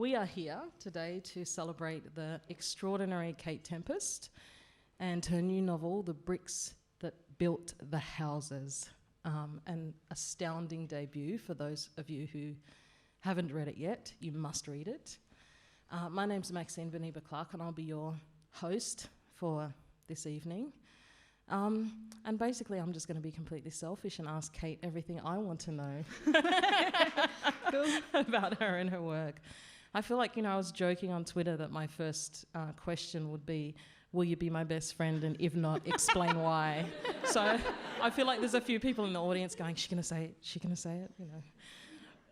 We are here today to celebrate the extraordinary Kate Tempest and her new novel, The Bricks That Built the Houses. An astounding debut for those of you who haven't read it yet. You must read it. My name's Maxine Beneba Clarke, and I'll be your host for this evening. And basically, I'm just going to be completely selfish and ask Kate everything I want to know about her and her work. I feel like, I was joking on Twitter that my first question would be, will you be my best friend? And if not, explain why. So I feel like there's a few people in the audience going, she's going to say it, she's going to say it,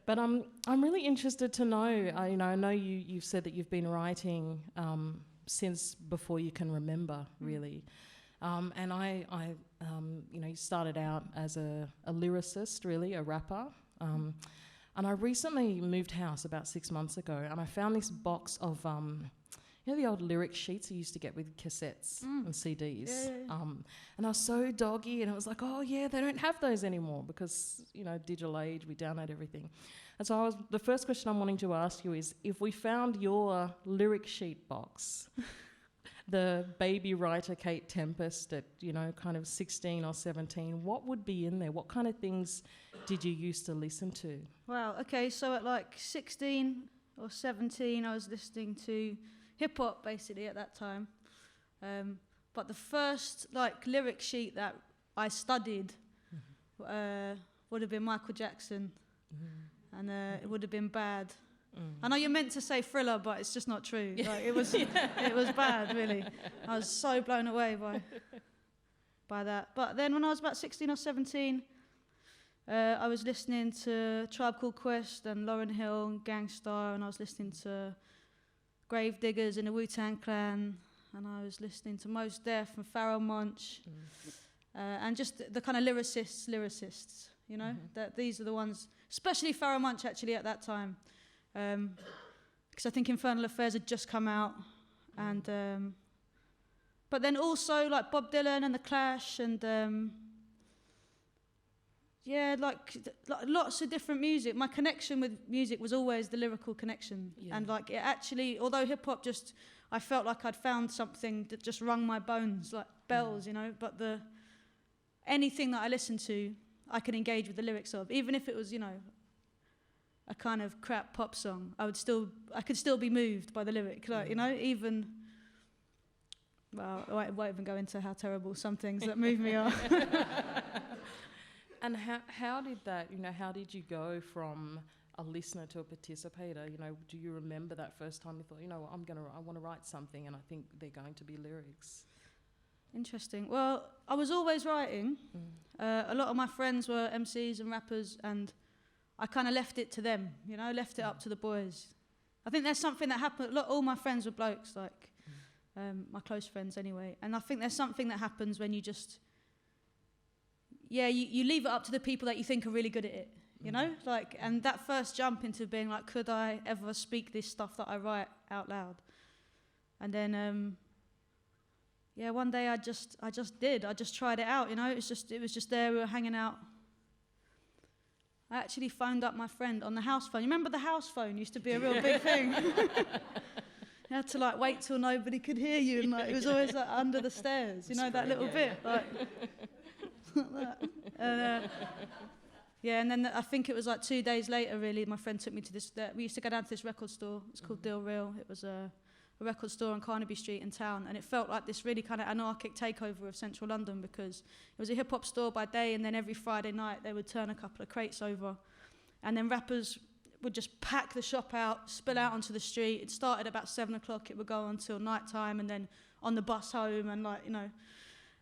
But I'm really interested to know, I know you've said that you've been writing since before you can remember, really. And you started out as a lyricist, really, a rapper. And I recently moved house about 6 months ago, and I found this box of, the old lyric sheets you used to get with cassettes and CDs. Yeah. And I was so doggy, and it was like, oh yeah, they don't have those anymore because, digital age, we download everything. And so the first question I'm wanting to ask you is, if we found your lyric sheet box, the baby writer Kate Tempest at, kind of 16 or 17, what would be in there? What kind of things did you used to listen to? Wow, okay, so at like 16 or 17, I was listening to hip-hop, basically, at that time. But the first, lyric sheet that I studied would have been Michael Jackson, and it would have been Bad. I know you're meant to say Thriller, but it's just not true. It was bad, really. I was so blown away by that. But then when I was about 16 or 17, I was listening to Tribe Called Quest and Lauryn Hill and Gangstar, and I was listening to Grave Diggers and the Wu-Tang Clan, and I was listening to Mos Def and Pharoah Monch, and just the kind of lyricists, that these are the ones, especially Pharoah Monch actually at that time. Because I think Infernal Affairs had just come out, and but then also like Bob Dylan and The Clash, and lots of different music. My connection with music was always the lyrical connection, and it actually, although hip hop I felt like I'd found something that just rung my bones like bells, But anything that I listened to, I could engage with the lyrics of, even if it was, a kind of crap pop song, I could still be moved by the lyric, even. Well, I won't even go into how terrible some things that move me are. And how did that? How did you go from a listener to a participator? Do you remember that first time you thought, I want to write something, and I think they're going to be lyrics? Interesting. Well, I was always writing. A lot of my friends were MCs and rappers, and I kind of left it to them, left it up to the boys. I think there's something that happened. All my friends were blokes, my close friends anyway. And I think there's something that happens when you just, you leave it up to the people that you think are really good at it, and that first jump into being like, could I ever speak this stuff that I write out loud? And then, one day I just did. I just tried it out, it was just there. We were hanging out. I actually phoned up my friend on the house phone. You remember the house phone used to be a real big thing? You had to wait till nobody could hear you, and it was always under the stairs, that little bit, like that. And then I think it was 2 days later, really, my friend took me to this, we used to go down to this record store. It's called Deal Real. It was a record store on Carnaby Street in town, and it felt like this really kind of anarchic takeover of central London, because it was a hip-hop store by day, and then every Friday night they would turn a couple of crates over, and then rappers would just pack the shop out, spill out onto the street. It started about 7 o'clock, it would go on until night time, and then on the bus home, and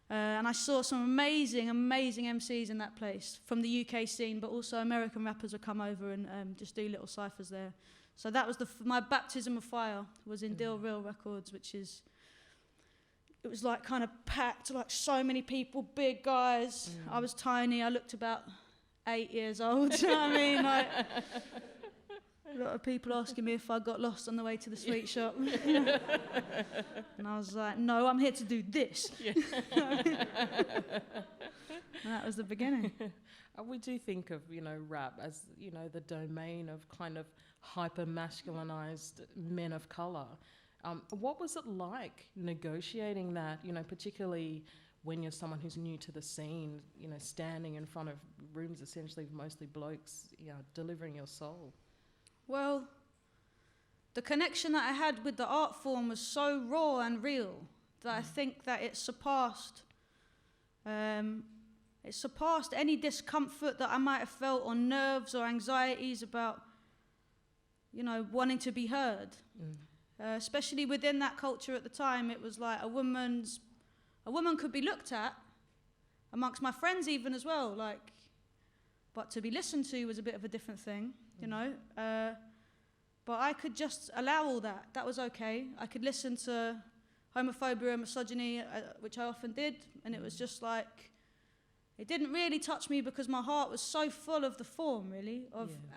and I saw some amazing MCs in that place from the UK scene, but also American rappers would come over and just do little cyphers there. So that was my baptism of fire, was in Deal Real Records, it was kind of packed, so many people, big guys. I was tiny, I looked about 8 years old, you know what I mean? A lot of people asking me if I got lost on the way to the sweet shop. And I was like, no, I'm here to do this. And that was the beginning. We do think of, rap as, the domain of kind of hyper-masculinized men of colour. What was it like negotiating that, particularly when you're someone who's new to the scene, standing in front of rooms essentially of mostly blokes, delivering your soul? Well, the connection that I had with the art form was so raw and real that I think that it surpassed any discomfort that I might have felt, or nerves or anxieties about, wanting to be heard. Especially within that culture at the time, it was like a woman could be looked at amongst my friends even as well, but to be listened to was a bit of a different thing, but I could just allow all that. That was okay. I could listen to homophobia and misogyny, which I often did, and it was just like, it didn't really touch me because my heart was so full of the form, really,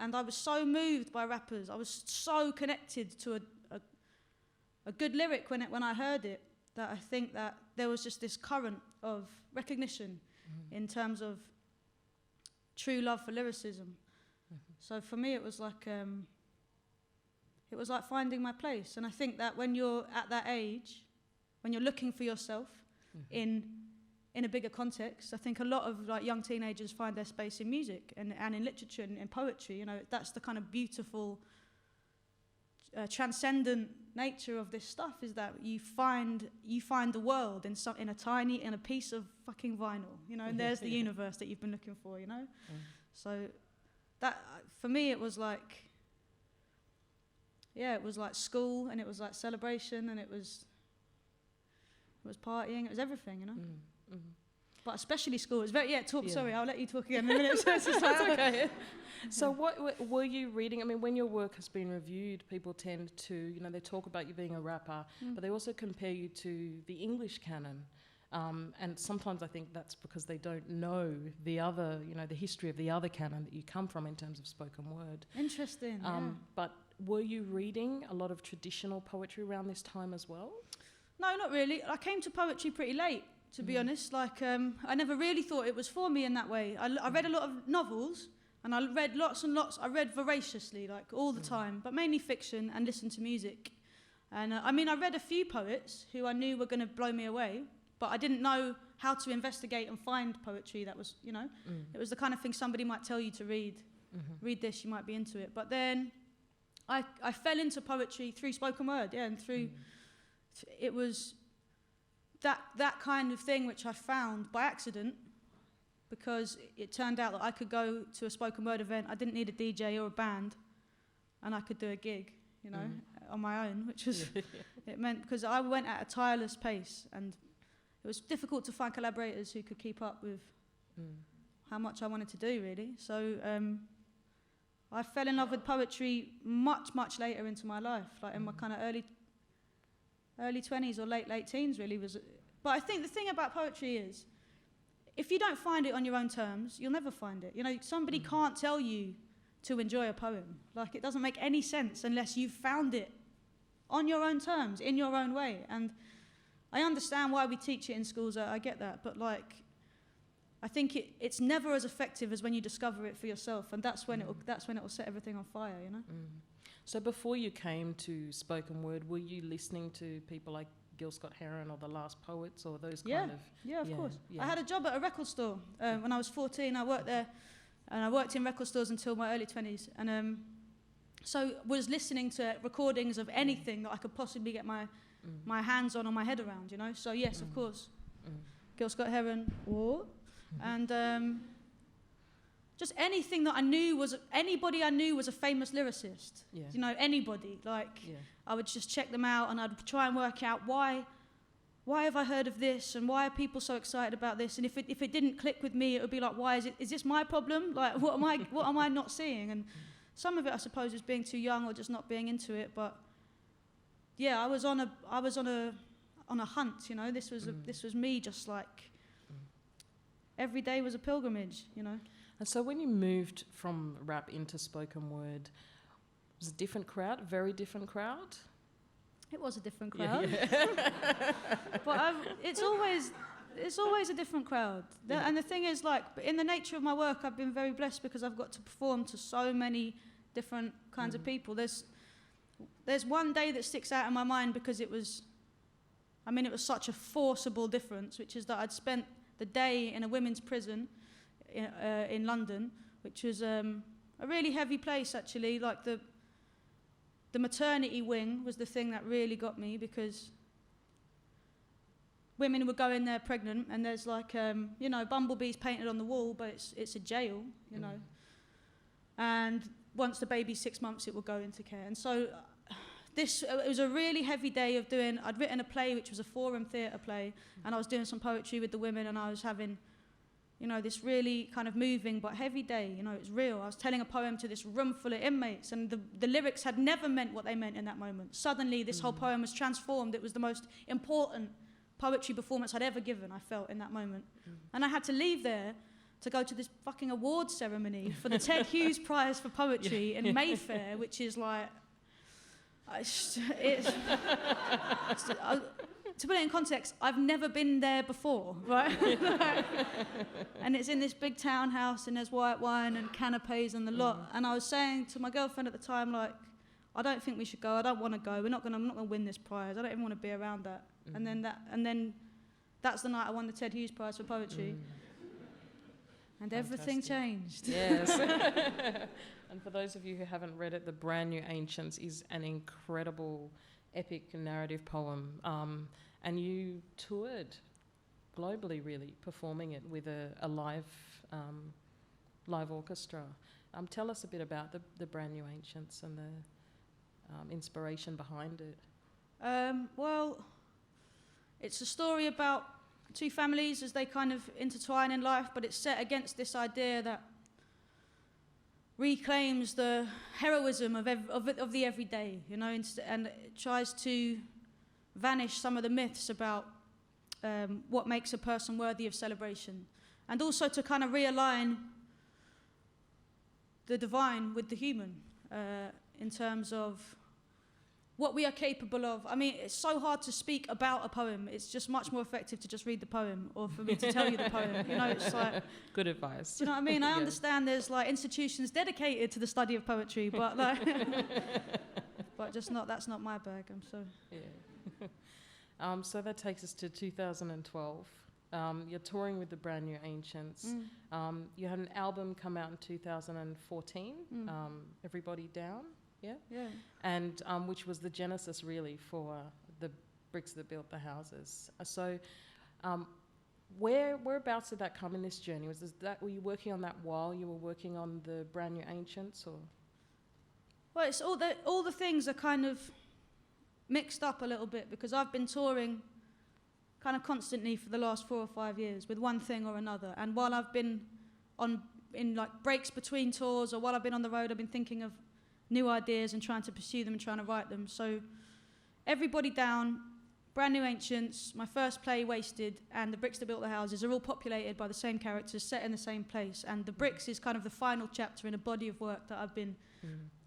and I was so moved by rappers. I was so connected to a good lyric when I heard it, that I think that there was just this current of recognition in terms of true love for lyricism. So for me, it was like finding my place. And I think that when you're at that age, when you're looking for yourself in a bigger context, I think a lot of young teenagers find their space in music and in literature and in poetry. That's the kind of beautiful, transcendent nature of this stuff, is that you find the world in a piece of fucking vinyl, and there's the universe that you've been looking for, So that, for me, it was like, it was like school, and it was like celebration, and it was partying, it was everything, But especially school. It's very, sorry, I'll let you talk again in a minute. That's okay. So what were you reading? I mean, when your work has been reviewed, people tend to, they talk about you being a rapper, but they also compare you to the English canon. And sometimes I think that's because they don't know the other, the history of the other canon that you come from in terms of spoken word. Interesting, But were you reading a lot of traditional poetry around this time as well? No, not really. I came to poetry pretty late, to be honest. I never really thought it was for me in that way. I read a lot of novels, and I read lots and lots. I read voraciously, all the time, but mainly fiction, and listened to music. And I read a few poets who I knew were going to blow me away, but I didn't know how to investigate and find poetry that was, it was the kind of thing somebody might tell you to read. Read this, you might be into it. But then I fell into poetry through spoken word, and through... It was that kind of thing which I found by accident, because it turned out that I could go to a spoken word event. I didn't need a DJ or a band, and I could do a gig, on my own, which was, it meant, because I went at a tireless pace, and it was difficult to find collaborators who could keep up with how much I wanted to do, really. So I fell in love with poetry much, much later into my life, in my kind of early 20s or late teens, really. But I think the thing about poetry is, if you don't find it on your own terms, you'll never find it. Somebody can't tell you to enjoy a poem. It doesn't make any sense unless you've found it on your own terms, in your own way. And I understand why we teach it in schools, I get that, but I think it's never as effective as when you discover it for yourself, and that's when it'll set everything on fire, So before you came to spoken word, were you listening to people like Gil Scott-Heron or The Last Poets, or those kind of... Yeah, of course. Yeah. I had a job at a record store when I was 14. I worked there, and I worked in record stores until my early 20s. And so was listening to recordings of anything that I could possibly get my hands on or my head around, So yes, of course. Gil Scott-Heron, and just anything that anybody I knew was a famous lyricist. Yeah. Anybody. I would just check them out, and I'd try and work out why have I heard of this, and why are people so excited about this? And if it didn't click with me, it would be like, why is this my problem? What am I not seeing? And some of it, I suppose, is being too young or just not being into it. But yeah, I was on a hunt. This was me, just every day was a pilgrimage. And so when you moved from rap into spoken word, it was a different crowd, a very different crowd? It was a different crowd. Yeah. But it's always... it's always a different crowd. And the thing is, like, in the nature of my work, I've been very blessed because I've got to perform to so many different kinds of people. There's one day that sticks out in my mind because it was such a forcible difference, which is that I'd spent the day in a women's prison in London, which was a really heavy place, actually. Like, the maternity wing was the thing that really got me, because women would go in there pregnant, and there's like, bumblebees painted on the wall, but it's a jail, you know. And once the baby's 6 months, it will go into care. And so it was a really heavy day of doing, I'd written a play, which was a forum theatre play, and I was doing some poetry with the women, and I was having, this really kind of moving but heavy day. It was real. I was telling a poem to this room full of inmates, and the lyrics had never meant what they meant in that moment. Suddenly, this whole poem was transformed. It was the most important poetry performance I'd ever given, I felt, in that moment. And I had to leave there to go to this fucking award ceremony for the Ted Hughes Prize for Poetry in Mayfair, which is like... to put it in context, I've never been there before, right? And it's in this big townhouse, and there's white wine and canapes and the lot. And I was saying to my girlfriend at the time, like, I don't think we should go. I don't want to go. I'm not gonna win this prize. I don't even want to be around that. And then that's the night I won the Ted Hughes Prize for Poetry. And everything changed. Yes. And for those of you who haven't read it, The Brand New Ancients is an incredible epic narrative poem. And you toured globally, really, performing it with a live orchestra. Tell us a bit about the Brand New Ancients and the inspiration behind it. Well, it's a story about two families as they kind of intertwine in life, but it's set against this idea that reclaims the heroism of the everyday, and it tries to vanish some of the myths about what makes a person worthy of celebration, and also to kind of realign the divine with the human in terms of what we are capable of. I mean, it's so hard to speak about a poem. It's just much more effective to just read the poem, or for me to tell you the poem. It's like... Good advice. Do you know what I mean? I understand there's like institutions dedicated to the study of poetry, but like... but just not, that's not my bag, I'm sorry. Yeah. So that takes us to 2012. You're touring with the Brand New Ancients. You had an album come out in 2014, Everybody Down. Yeah. And which was the genesis, really, for the bricks that built the houses. So, whereabouts did that come in this journey? Were you working on that while you were working on the Brand New Ancients, or? Well, it's all the things are kind of mixed up a little bit, because I've been touring kind of constantly for the last 4 or 5 years with one thing or another. And while I've been in like breaks between tours, or while I've been on the road, I've been thinking of new ideas and trying to pursue them and trying to write them. So Everybody Down, Brand New Ancients, my first play, Wasted, and The Bricks That Built the Houses are all populated by the same characters set in the same place. And The Bricks is kind of the final chapter in a body of work that I've been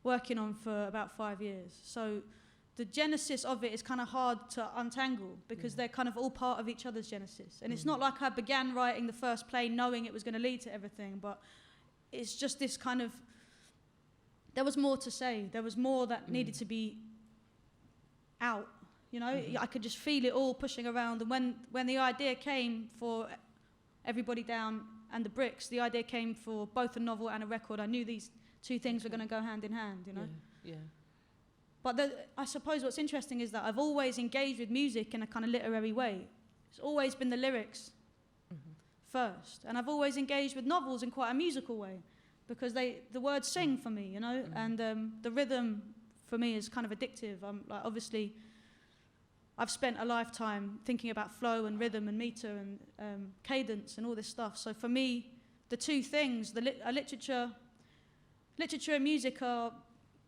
working on for about 5 years. So the genesis of it is kind of hard to untangle, because they're kind of all part of each other's genesis. And it's not like I began writing the first play knowing it was going to lead to everything, but it's just this kind of... There was more to say. There was more that needed to be out, I could just feel it all pushing around. And when the idea came for Everybody Down and The Bricks, the idea came for both a novel and a record. I knew these two things were going to go hand in hand, Yeah. But I suppose what's interesting is that I've always engaged with music in a kind of literary way. It's always been the lyrics first. And I've always engaged with novels in quite a musical way, because the words sing for me, and the rhythm for me is kind of addictive. Obviously, I've spent a lifetime thinking about flow and rhythm and meter and cadence and all this stuff. So for me, the two things, literature and music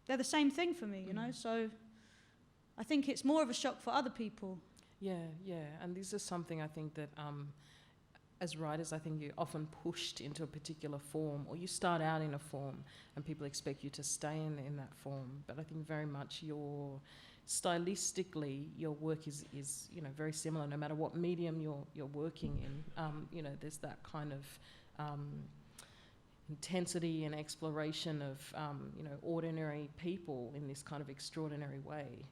they're the same thing for me, So I think it's more of a shock for other people. Yeah, and this is something I think that as writers, I think you're often pushed into a particular form, or you start out in a form and people expect you to stay in that form. But I think very much your stylistically your work is you know, very similar no matter what medium you're working in. You know, there's that kind of intensity and exploration of you know, ordinary people in this kind of extraordinary way.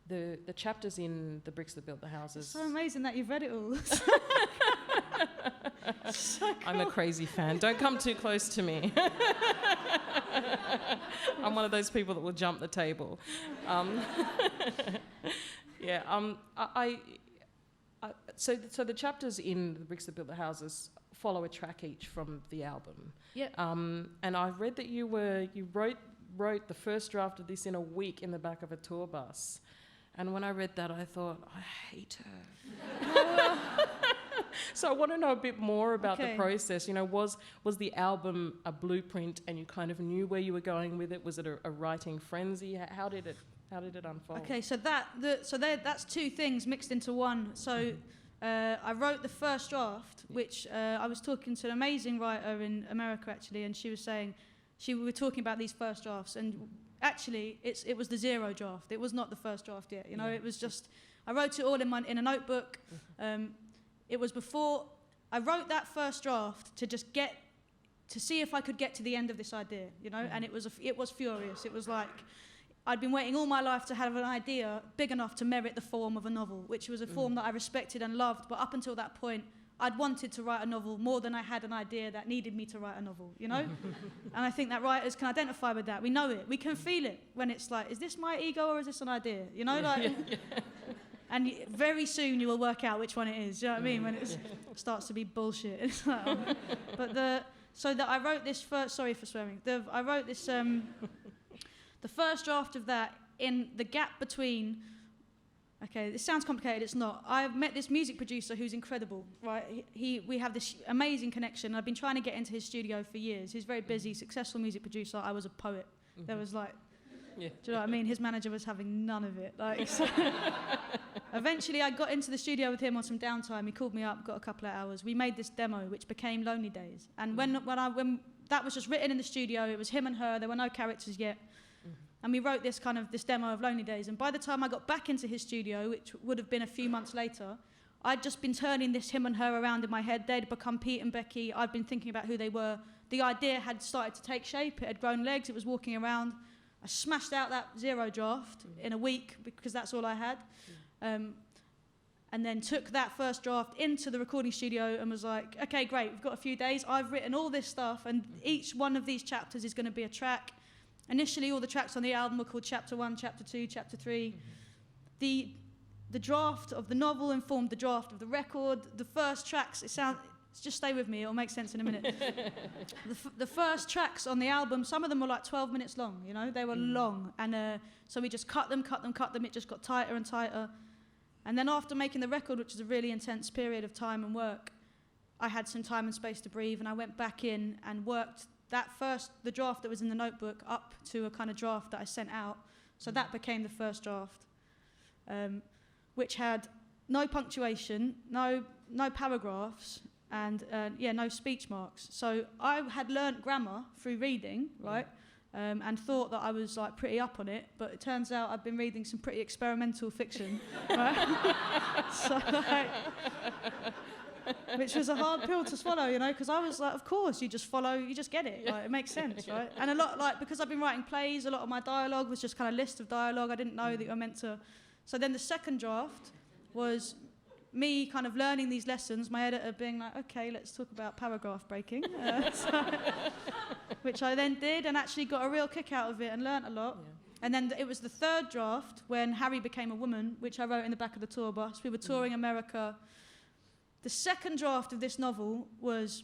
The chapters in The Bricks That Built the Houses. It's so amazing that you've read it all. So cool. I'm a crazy fan. Don't come too close to me. I'm one of those people that will jump the table. Yeah. So the chapters in The Bricks That Built the Houses follow a track each from the album. Yeah. And I read that you wrote the first draft of this in a week in the back of a tour bus. And when I read that, I thought, I hate her. So I want to know a bit more about the process. You know, was the album a blueprint and you kind of knew where you were going with it? Was it a writing frenzy? How did it unfold? Okay, so that's two things mixed into one. So I wrote the first draft, which I was talking to an amazing writer in America actually, and she was saying, we were talking about these first drafts, and actually it was the zero draft. It was not the first draft yet. You know, it was just, I wrote it all in a notebook. It was before I wrote that first draft to just to see if I could get to the end of this idea, you know, and it was furious. It was like I'd been waiting all my life to have an idea big enough to merit the form of a novel, which was a form that I respected and loved, but up until that point I'd wanted to write a novel more than I had an idea that needed me to write a novel, you know? And I think that writers can identify with that. We know it. We can feel it when it's like, is this my ego or is this an idea? You know, like... And very soon you will work out which one it is. Do you know what I mean? When it starts to be bullshit. It's like, I wrote this first. Sorry for swearing. I wrote this. The first draft of that in the gap between. Okay, this sounds complicated. It's not. I've met this music producer who's incredible. Right? We have this amazing connection. I've been trying to get into his studio for years. He's a very busy, successful music producer. I was a poet. There was like. Yeah. Do you know what I mean? His manager was having none of it. Like, so eventually I got into the studio with him on some downtime. He called me up, got a couple of hours. We made this demo, which became Lonely Days. And when that was just written in the studio, it was him and her. There were no characters yet. And we wrote this demo of Lonely Days. And by the time I got back into his studio, which would have been a few months later, I'd just been turning this him and her around in my head. They'd become Pete and Becky. I'd been thinking about who they were. The idea had started to take shape. It had grown legs. It was walking around. I smashed out that zero draft in a week because that's all I had. And then took that first draft into the recording studio and was like, okay, great, we've got a few days. I've written all this stuff and each one of these chapters is going to be a track. Initially, all the tracks on the album were called Chapter 1, Chapter 2, Chapter 3. The draft of the novel informed the draft of the record. The first tracks, just stay with me, it'll make sense in a minute. The first tracks on the album, some of them were like 12 minutes long, you know, they were long. And so we just cut them, it just got tighter and tighter. And then after making the record, which was a really intense period of time and work, I had some time and space to breathe, and I went back in and worked the draft that was in the notebook up to a kind of draft that I sent out. So that became the first draft, which had no punctuation, no paragraphs, and no speech marks. So I had learnt grammar through reading, right? And thought that I was like pretty up on it, but it turns out I've been reading some pretty experimental fiction, right? So like, which was a hard pill to swallow, you know, because I was like, of course, you just get it, like, it makes sense, right? And a lot, like, because I've been writing plays, a lot of my dialogue was just kind of list of dialogue. I didn't know that you were meant to. So then the second draft was me kind of learning these lessons, my editor being like, okay, let's talk about paragraph breaking, which I then did and actually got a real kick out of it and learnt a lot. Yeah. And then it was the third draft when Harry became a woman, which I wrote in the back of the tour bus. We were touring America. The second draft of this novel was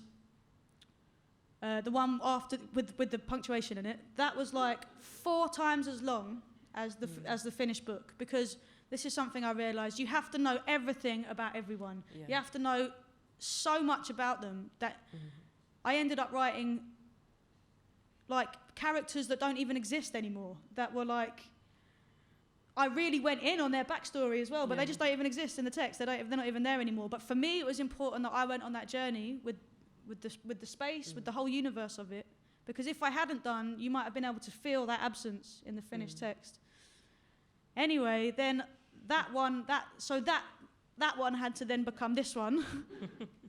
the one after with the punctuation in it. That was like 4 times as long as the finished book, because this is something I realised. You have to know everything about everyone. Yeah. You have to know so much about them that I ended up writing like characters that don't even exist anymore, that were like, I really went in on their backstory as well, but they just don't even exist in the text. They're not even there anymore. But for me, it was important that I went on that journey with the space, with the whole universe of it, because if I hadn't done, you might have been able to feel that absence in the finished text. Anyway, then that one had to then become this one,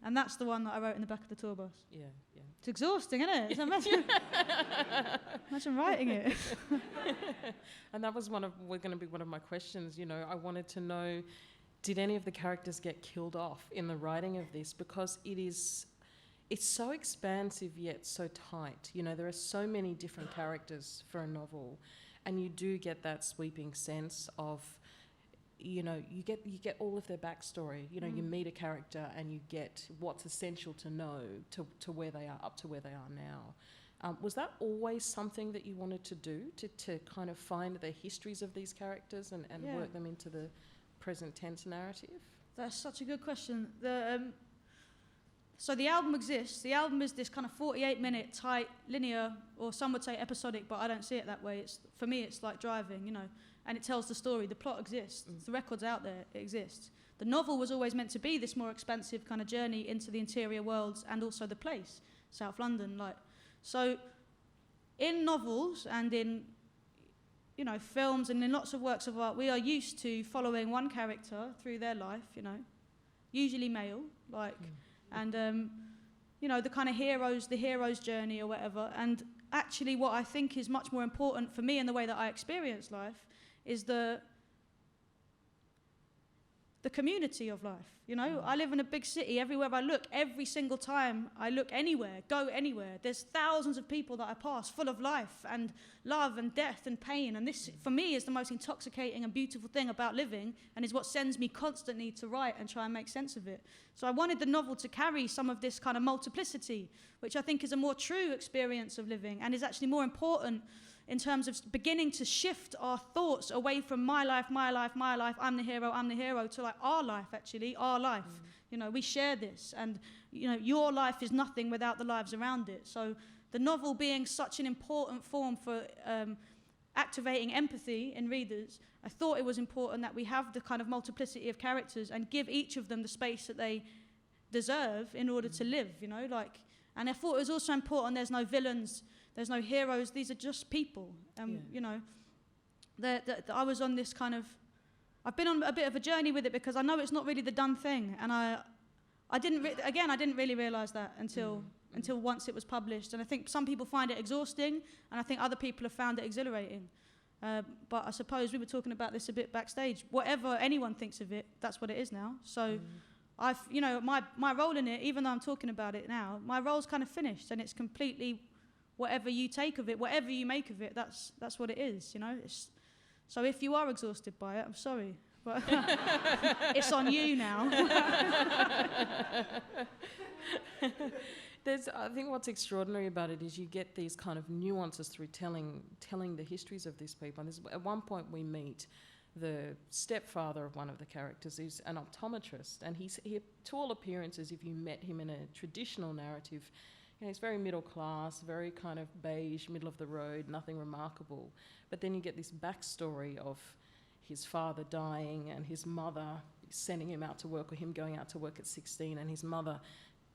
and that's the one that I wrote in the back of the tour bus. Yeah. It's exhausting, isn't it? Imagine writing it. And that was going to be one of my questions. You know, I wanted to know, did any of the characters get killed off in the writing of this? Because it's so expansive yet so tight. You know, there are so many different characters for a novel, and you do get that sweeping sense of, you know, you get all of their backstory. You know, you meet a character and you get what's essential to know to where they are, up to where they are now. Was that always something that you wanted to do, to kind of find the histories of these characters and work them into the present tense narrative? That's such a good question. So the album exists. The album is this kind of 48-minute tight, linear, or some would say episodic, but I don't see it that way. For me, it's like driving, you know. And it tells the story. The plot exists. The record's out there. It exists. The novel was always meant to be this more expansive kind of journey into the interior worlds and also the place, South London. So in novels and in, you know, films and in lots of works of art, we are used to following one character through their life, you know, usually male, and, you know, the kind of the hero's journey or whatever. And actually what I think is much more important for me in the way that I experience life is the community of life, you know. I live in a big city. Everywhere I look, every single time I look anywhere, go anywhere, there's thousands of people that I pass full of life and love and death and pain. And this, for me, is the most intoxicating and beautiful thing about living, and is what sends me constantly to write and try and make sense of it. So I wanted the novel to carry some of this kind of multiplicity, which I think is a more true experience of living and is actually more important in terms of beginning to shift our thoughts away from my life, I'm the hero, to like our life, actually, our life. You know, we share this, and, you know, your life is nothing without the lives around it. So the novel being such an important form for activating empathy in readers, I thought it was important that we have the kind of multiplicity of characters and give each of them the space that they deserve in order to live, you know, like, and I thought it was also important there's no villains, there's no heroes, these are just people. You know, I was on this kind of, I've been on a bit of a journey with it because I know it's not really the done thing, and I didn't really realise that until once it was published. And I think some people find it exhausting, and I think other people have found it exhilarating. But I suppose we were talking about this a bit backstage. Whatever anyone thinks of it, that's what it is now. So you know, my role in it, even though I'm talking about it now, my role's kind of finished, and it's completely whatever you take of it, whatever you make of it, that's what it is, you know. So if you are exhausted by it, I'm sorry, but it's on you now. I think what's extraordinary about it is you get these kind of nuances through telling the histories of these people. And at one point we meet the stepfather of one of the characters, who's an optometrist, and he, to all appearances, if you met him in a traditional narrative, you know, he's very middle class, very kind of beige, middle of the road, nothing remarkable. But then you get this backstory of his father dying and his mother sending him out to work, or him going out to work at 16, and his mother,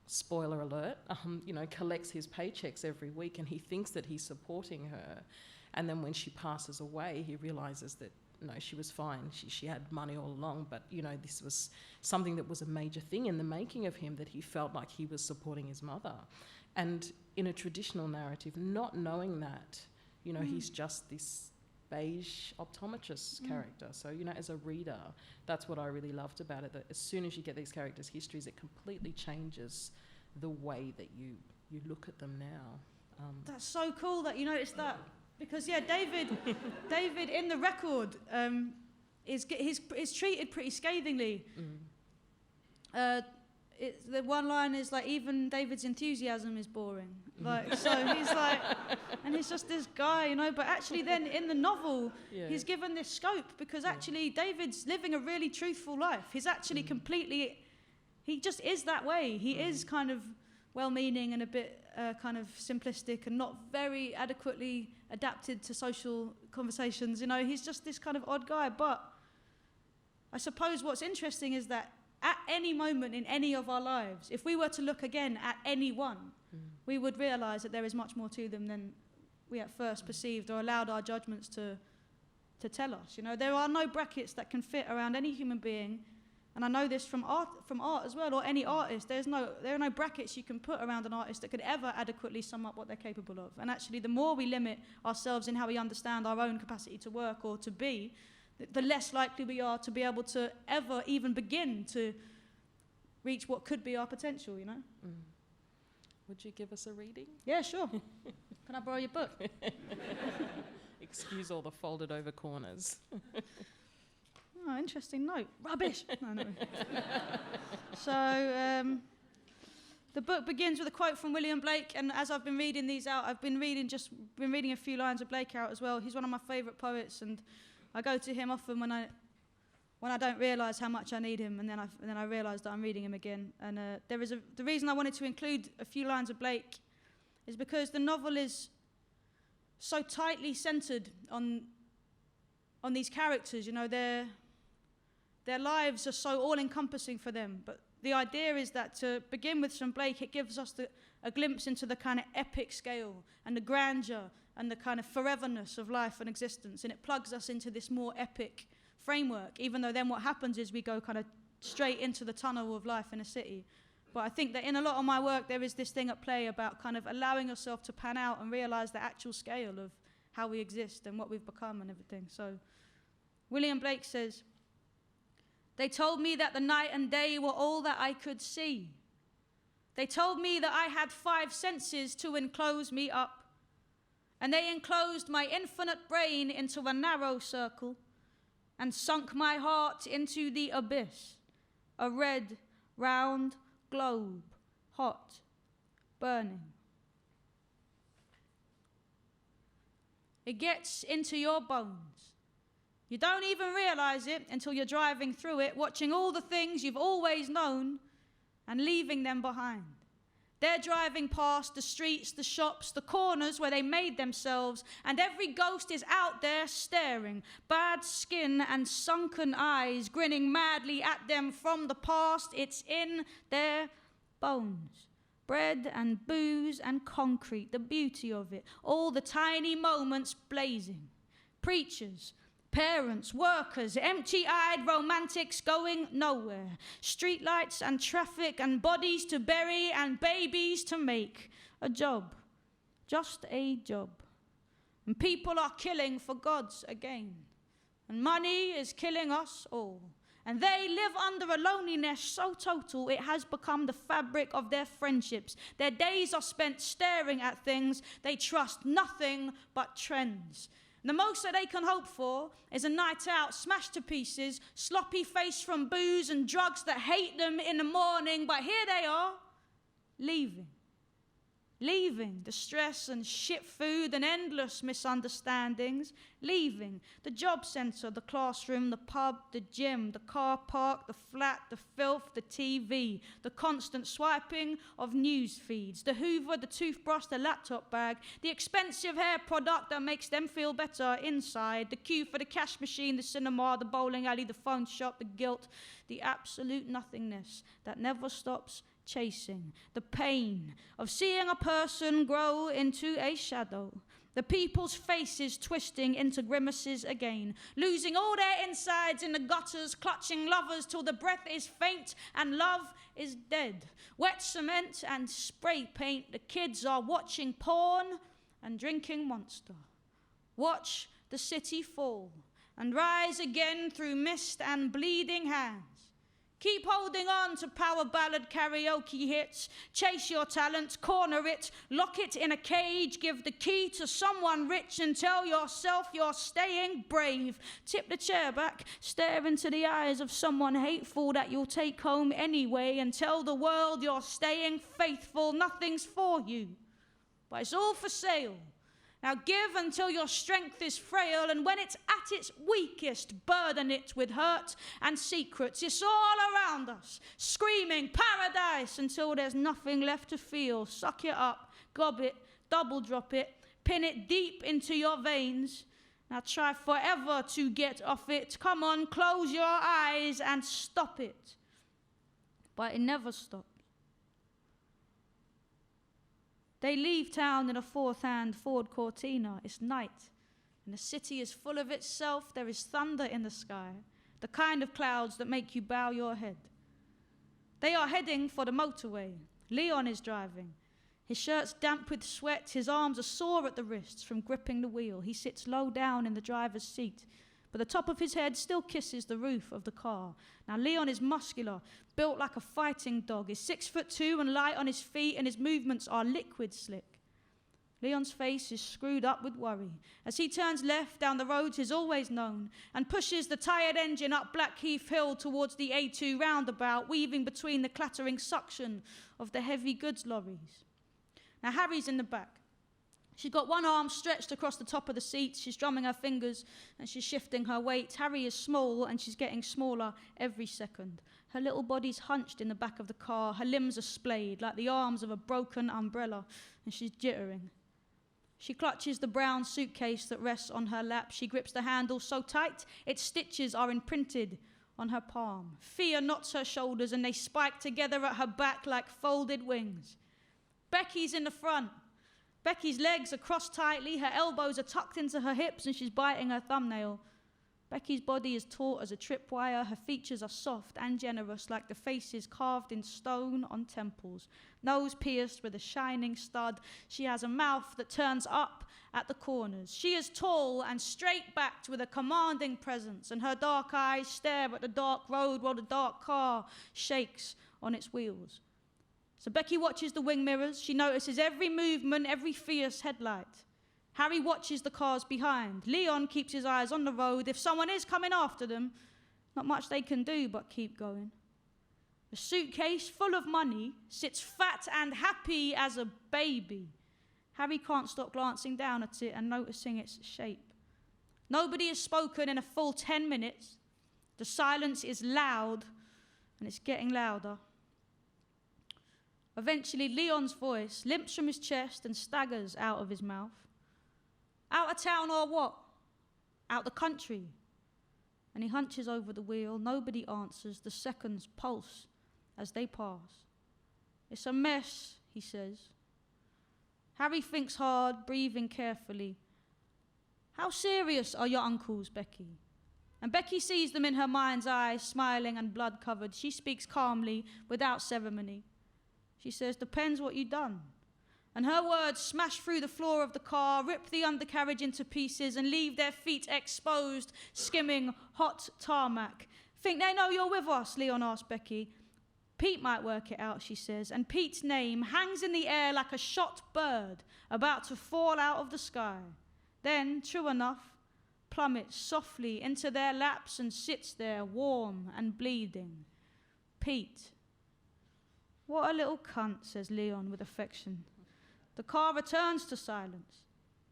spoiler alert, you know, collects his paychecks every week, and he thinks that he's supporting her. And then when she passes away, he realises that no, she was fine. She had money all along, but, you know, this was something that was a major thing in the making of him, that he felt like he was supporting his mother. And in a traditional narrative, not knowing that, you know, he's just this beige optometrist character. So, you know, as a reader, that's what I really loved about it, that as soon as you get these characters' histories, it completely changes the way that you look at them now. That's so cool that you noticed that. Because, yeah, David in the record is treated pretty scathingly. The one line is like, even David's enthusiasm is boring. Like, so he's like, and he's just this guy, you know. But actually, then in the novel, he's given this scope, because actually David's living a really truthful life. He's actually completely, he just is that way. He is kind of well-meaning and a bit kind of simplistic and not very adequately adapted to social conversations. You know, he's just this kind of odd guy. But I suppose what's interesting is that at any moment in any of our lives, if we were to look again at anyone, we would realise that there is much more to them than we at first perceived or allowed our judgments to to tell us. You know, there are no brackets that can fit around any human being. And I know this from art as well, or any artist. There are no brackets you can put around an artist that could ever adequately sum up what they're capable of. And actually, the more we limit ourselves in how we understand our own capacity to work or to be, the less likely we are to be able to ever even begin to reach what could be our potential, you know? Mm. Would you give us a reading? Yeah, sure. Can I borrow your book? Excuse all the folded over corners. Oh, interesting note. Rubbish. No. So, the book begins with a quote from William Blake, and as I've been reading these out, I've been reading a few lines of Blake out as well. He's one of my favourite poets, and I go to him often when I don't realise how much I need him, and then I realise that I'm reading him again. And the reason I wanted to include a few lines of Blake is because the novel is so tightly centred on these characters. You know, their lives are so all-encompassing for them. But the idea is that to begin with from Blake, it gives us a glimpse into the kind of epic scale and the grandeur and the kind of foreverness of life and existence, and it plugs us into this more epic framework, even though then what happens is we go kind of straight into the tunnel of life in a city. But I think that in a lot of my work there is this thing at play about kind of allowing yourself to pan out and realise the actual scale of how we exist and what we've become and everything. So William Blake says, "They told me that the night and day were all that I could see. They told me that I had 5 senses to enclose me up, and they enclosed my infinite brain into a narrow circle and sunk my heart into the abyss, a red, round globe, hot, burning. It gets into your bones. You don't even realize it until you're driving through it, watching all the things you've always known and leaving them behind. They're driving past the streets, the shops, the corners where they made themselves, and every ghost is out there staring, bad skin and sunken eyes, grinning madly at them from the past. It's in their bones. Bread and booze and concrete, the beauty of it, all the tiny moments blazing. Preachers, parents, workers, empty-eyed romantics going nowhere. Streetlights and traffic and bodies to bury and babies to make. A job. Just a job. And people are killing for gods again. And money is killing us all. And they live under a loneliness so total it has become the fabric of their friendships. Their days are spent staring at things. They trust nothing but trends. The most that they can hope for is a night out, smashed to pieces, sloppy face from booze and drugs that hate them in the morning. But here they are, leaving. Leaving the stress and shit food and endless misunderstandings. Leaving the job centre, the classroom, the pub, the gym, the car park, the flat, the filth, the TV, the constant swiping of news feeds, the Hoover, the toothbrush, the laptop bag, the expensive hair product that makes them feel better inside, the queue for the cash machine, the cinema, the bowling alley, the phone shop, the guilt, the absolute nothingness that never stops chasing, the pain of seeing a person grow into a shadow, the people's faces twisting into grimaces again, losing all their insides in the gutters, clutching lovers till the breath is faint and love is dead. Wet cement and spray paint, the kids are watching porn and drinking Monster. Watch the city fall and rise again through mist and bleeding hands. Keep holding on to power ballad karaoke hits. Chase your talent, corner it, lock it in a cage, give the key to someone rich and tell yourself you're staying brave. Tip the chair back, stare into the eyes of someone hateful that you'll take home anyway and tell the world you're staying faithful. Nothing's for you, but it's all for sale. Now give until your strength is frail, and when it's at its weakest, burden it with hurt and secrets. It's all around us, screaming paradise until there's nothing left to feel. Suck it up, gob it, double drop it, pin it deep into your veins. Now try forever to get off it. Come on, close your eyes and stop it. But it never stops. They leave town in a fourth-hand Ford Cortina. It's night, And the city is full of itself. There is thunder in the sky, the kind of clouds that make you bow your head. They are heading for the motorway. Leon is driving. His shirt's damp with sweat. His arms are sore at the wrists from gripping the wheel. He sits low down in the driver's seat, but the top of his head still kisses the roof of the car. Now, Leon is muscular, built like a fighting dog. He's 6'2" and light on his feet, and his movements are liquid slick. Leon's face is screwed up with worry as he turns left down the road he's always known and pushes the tired engine up Blackheath Hill towards the A2 roundabout, weaving between the clattering suction of the heavy goods lorries. Now, Harry's in the back. She's got one arm stretched across the top of the seat. She's drumming her fingers and she's shifting her weight. Harry is small and she's getting smaller every second. Her little body's hunched in the back of the car. Her limbs are splayed like the arms of a broken umbrella, and she's jittering. She clutches the brown suitcase that rests on her lap. She grips the handle so tight its stitches are imprinted on her palm. Fear knots her shoulders and they spike together at her back like folded wings. Becky's in the front. Becky's legs are crossed tightly, her elbows are tucked into her hips, and she's biting her thumbnail. Becky's body is taut as a tripwire. Her features are soft and generous, like the faces carved in stone on temples. Nose pierced with a shining stud. She has a mouth that turns up at the corners. She is tall and straight-backed with a commanding presence, and her dark eyes stare at the dark road while the dark car shakes on its wheels. So Becky watches the wing mirrors. She notices every movement, every fierce headlight. Harry watches the cars behind. Leon keeps his eyes on the road. If someone is coming after them, not much they can do but keep going. The suitcase full of money sits fat and happy as a baby. Harry can't stop glancing down at it and noticing its shape. Nobody has spoken in a full 10 minutes. The silence is loud, and it's getting louder. Eventually, Leon's voice limps from his chest and staggers out of his mouth. Out of town or what? Out the country. And he hunches over the wheel. Nobody answers. The seconds pulse as they pass. It's a mess, he says. Harry thinks hard, breathing carefully. How serious are your uncles, Becky? And Becky sees them in her mind's eye, smiling and blood-covered. She speaks calmly, without ceremony. She says, depends what you done. And her words smash through the floor of the car, rip the undercarriage into pieces, and leave their feet exposed, skimming hot tarmac. Think they know you're with us? Leon asks Becky. Pete might work it out, she says, and Pete's name hangs in the air like a shot bird about to fall out of the sky. Then, true enough, plummets softly into their laps and sits there warm and bleeding. Pete. What a little cunt, says Leon with affection. The car returns to silence,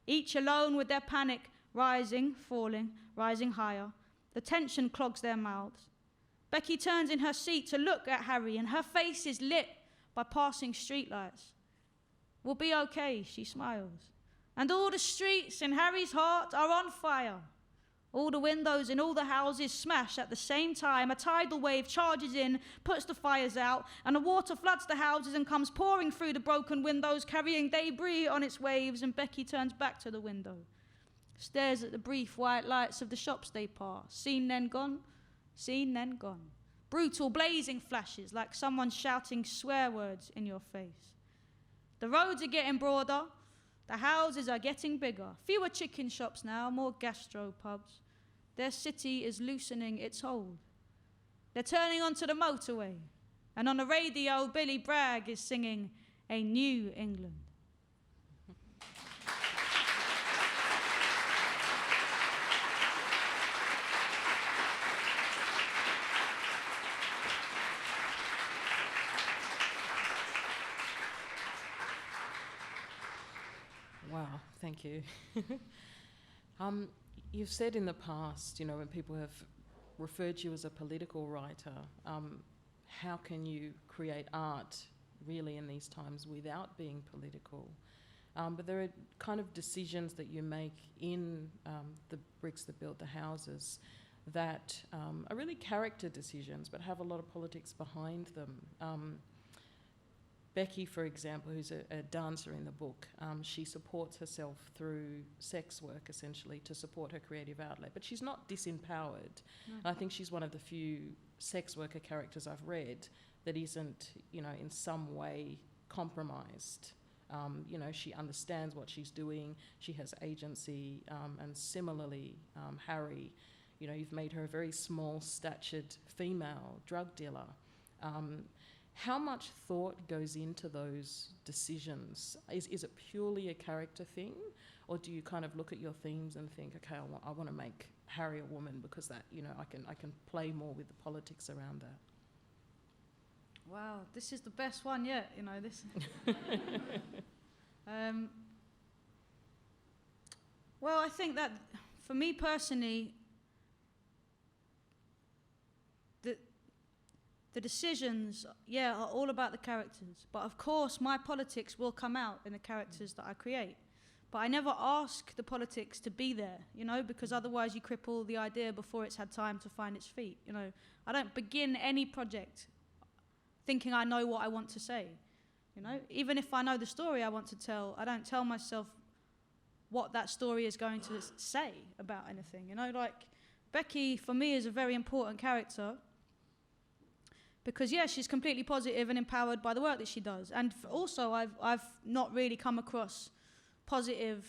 each alone with their panic rising, falling, rising higher. The tension clogs their mouths. Becky turns in her seat to look at Harry, and her face is lit by passing streetlights. We'll be okay, she smiles. And all the streets in Harry's heart are on fire. All the windows in all the houses smash at the same time. A tidal wave charges in, puts the fires out, and the water floods the houses and comes pouring through the broken windows, carrying debris on its waves. And Becky turns back to the window, stares at the brief white lights of the shops they pass. Seen then gone, seen then gone. Brutal blazing flashes like someone shouting swear words in your face. The roads are getting broader. The houses are getting bigger. Fewer chicken shops now, more gastropubs. Their city is loosening its hold. They're turning onto the motorway. And on the radio, Billy Bragg is singing A New England. Wow, thank you. You've said in the past, when people have referred to you as a political writer, how can you create art really in these times without being political? But there are kind of decisions that you make in the bricks that build the houses that are really character decisions but have a lot of politics behind them. Becky, for example, who's a dancer in the book, she supports herself through sex work, essentially, to support her creative outlet. But she's not disempowered. No. I think she's one of the few sex worker characters I've read that isn't, in some way compromised. She understands what she's doing. She has agency. And similarly, Harry, you've made her a very small-statured female drug dealer. How much thought goes into those decisions? Is it purely a character thing, or do you kind of look at your themes and think, okay, I want to make Harry a woman because that, I can play more with the politics around that? Wow, this is the best one yet, this. Well, I think that for me personally, the decisions, are all about the characters. But of course, my politics will come out in the characters that I create. But I never ask the politics to be there, because otherwise you cripple the idea before it's had time to find its feet. I don't begin any project thinking I know what I want to say. Even if I know the story I want to tell, I don't tell myself what that story is going to say about anything. Like Becky, for me, is a very important character. Because she's completely positive and empowered by the work that she does, and also I've not really come across positive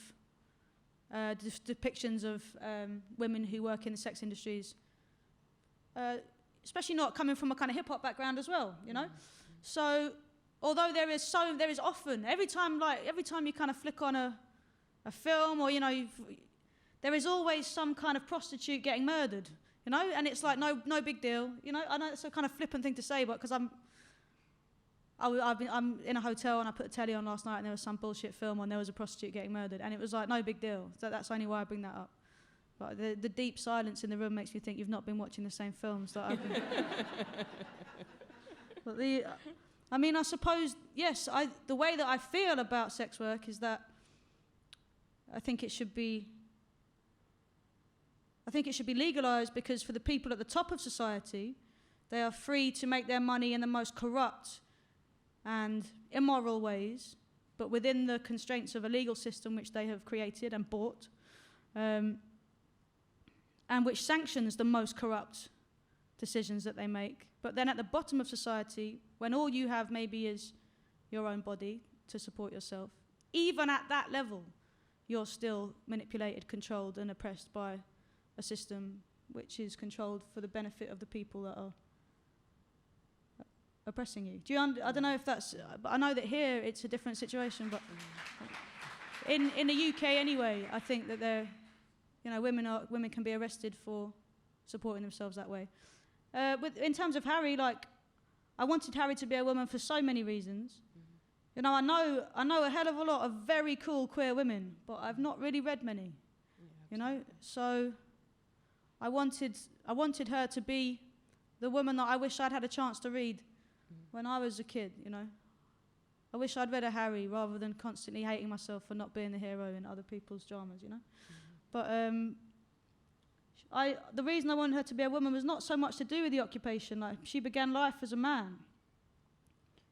depictions of women who work in the sex industries, especially not coming from a kind of hip hop background as well, So, although there is often every time you kind of flick on a film, or there is always some kind of prostitute getting murdered. And it's like no big deal. I know it's a kind of flippant thing to say, but because I'm in a hotel and I put a telly on last night and there was some bullshit film and there was a prostitute getting murdered, and it was like no big deal. So that's only why I bring that up. But the deep silence in the room makes me think you've not been watching the same films that I've been. But I suppose the way that I feel about sex work is that I think it should be legalized, because for the people at the top of society, they are free to make their money in the most corrupt and immoral ways, but within the constraints of a legal system which they have created and bought, and which sanctions the most corrupt decisions that they make. But then at the bottom of society, when all you have maybe is your own body to support yourself, even at that level, you're still manipulated, controlled, and oppressed by a system which is controlled for the benefit of the people that are oppressing you. I don't know if that's, but I know that here it's a different situation, but in the UK anyway, I think that women can be arrested for supporting themselves that way. In terms of Harry, I wanted Harry to be a woman for so many reasons. I know a hell of a lot of very cool queer women, but I've not really read many. So I wanted her to be the woman that I wish I'd had a chance to read when I was a kid, I wish I'd read a Harry rather than constantly hating myself for not being the hero in other people's dramas, But the reason I wanted her to be a woman was not so much to do with the occupation. She began life as a man.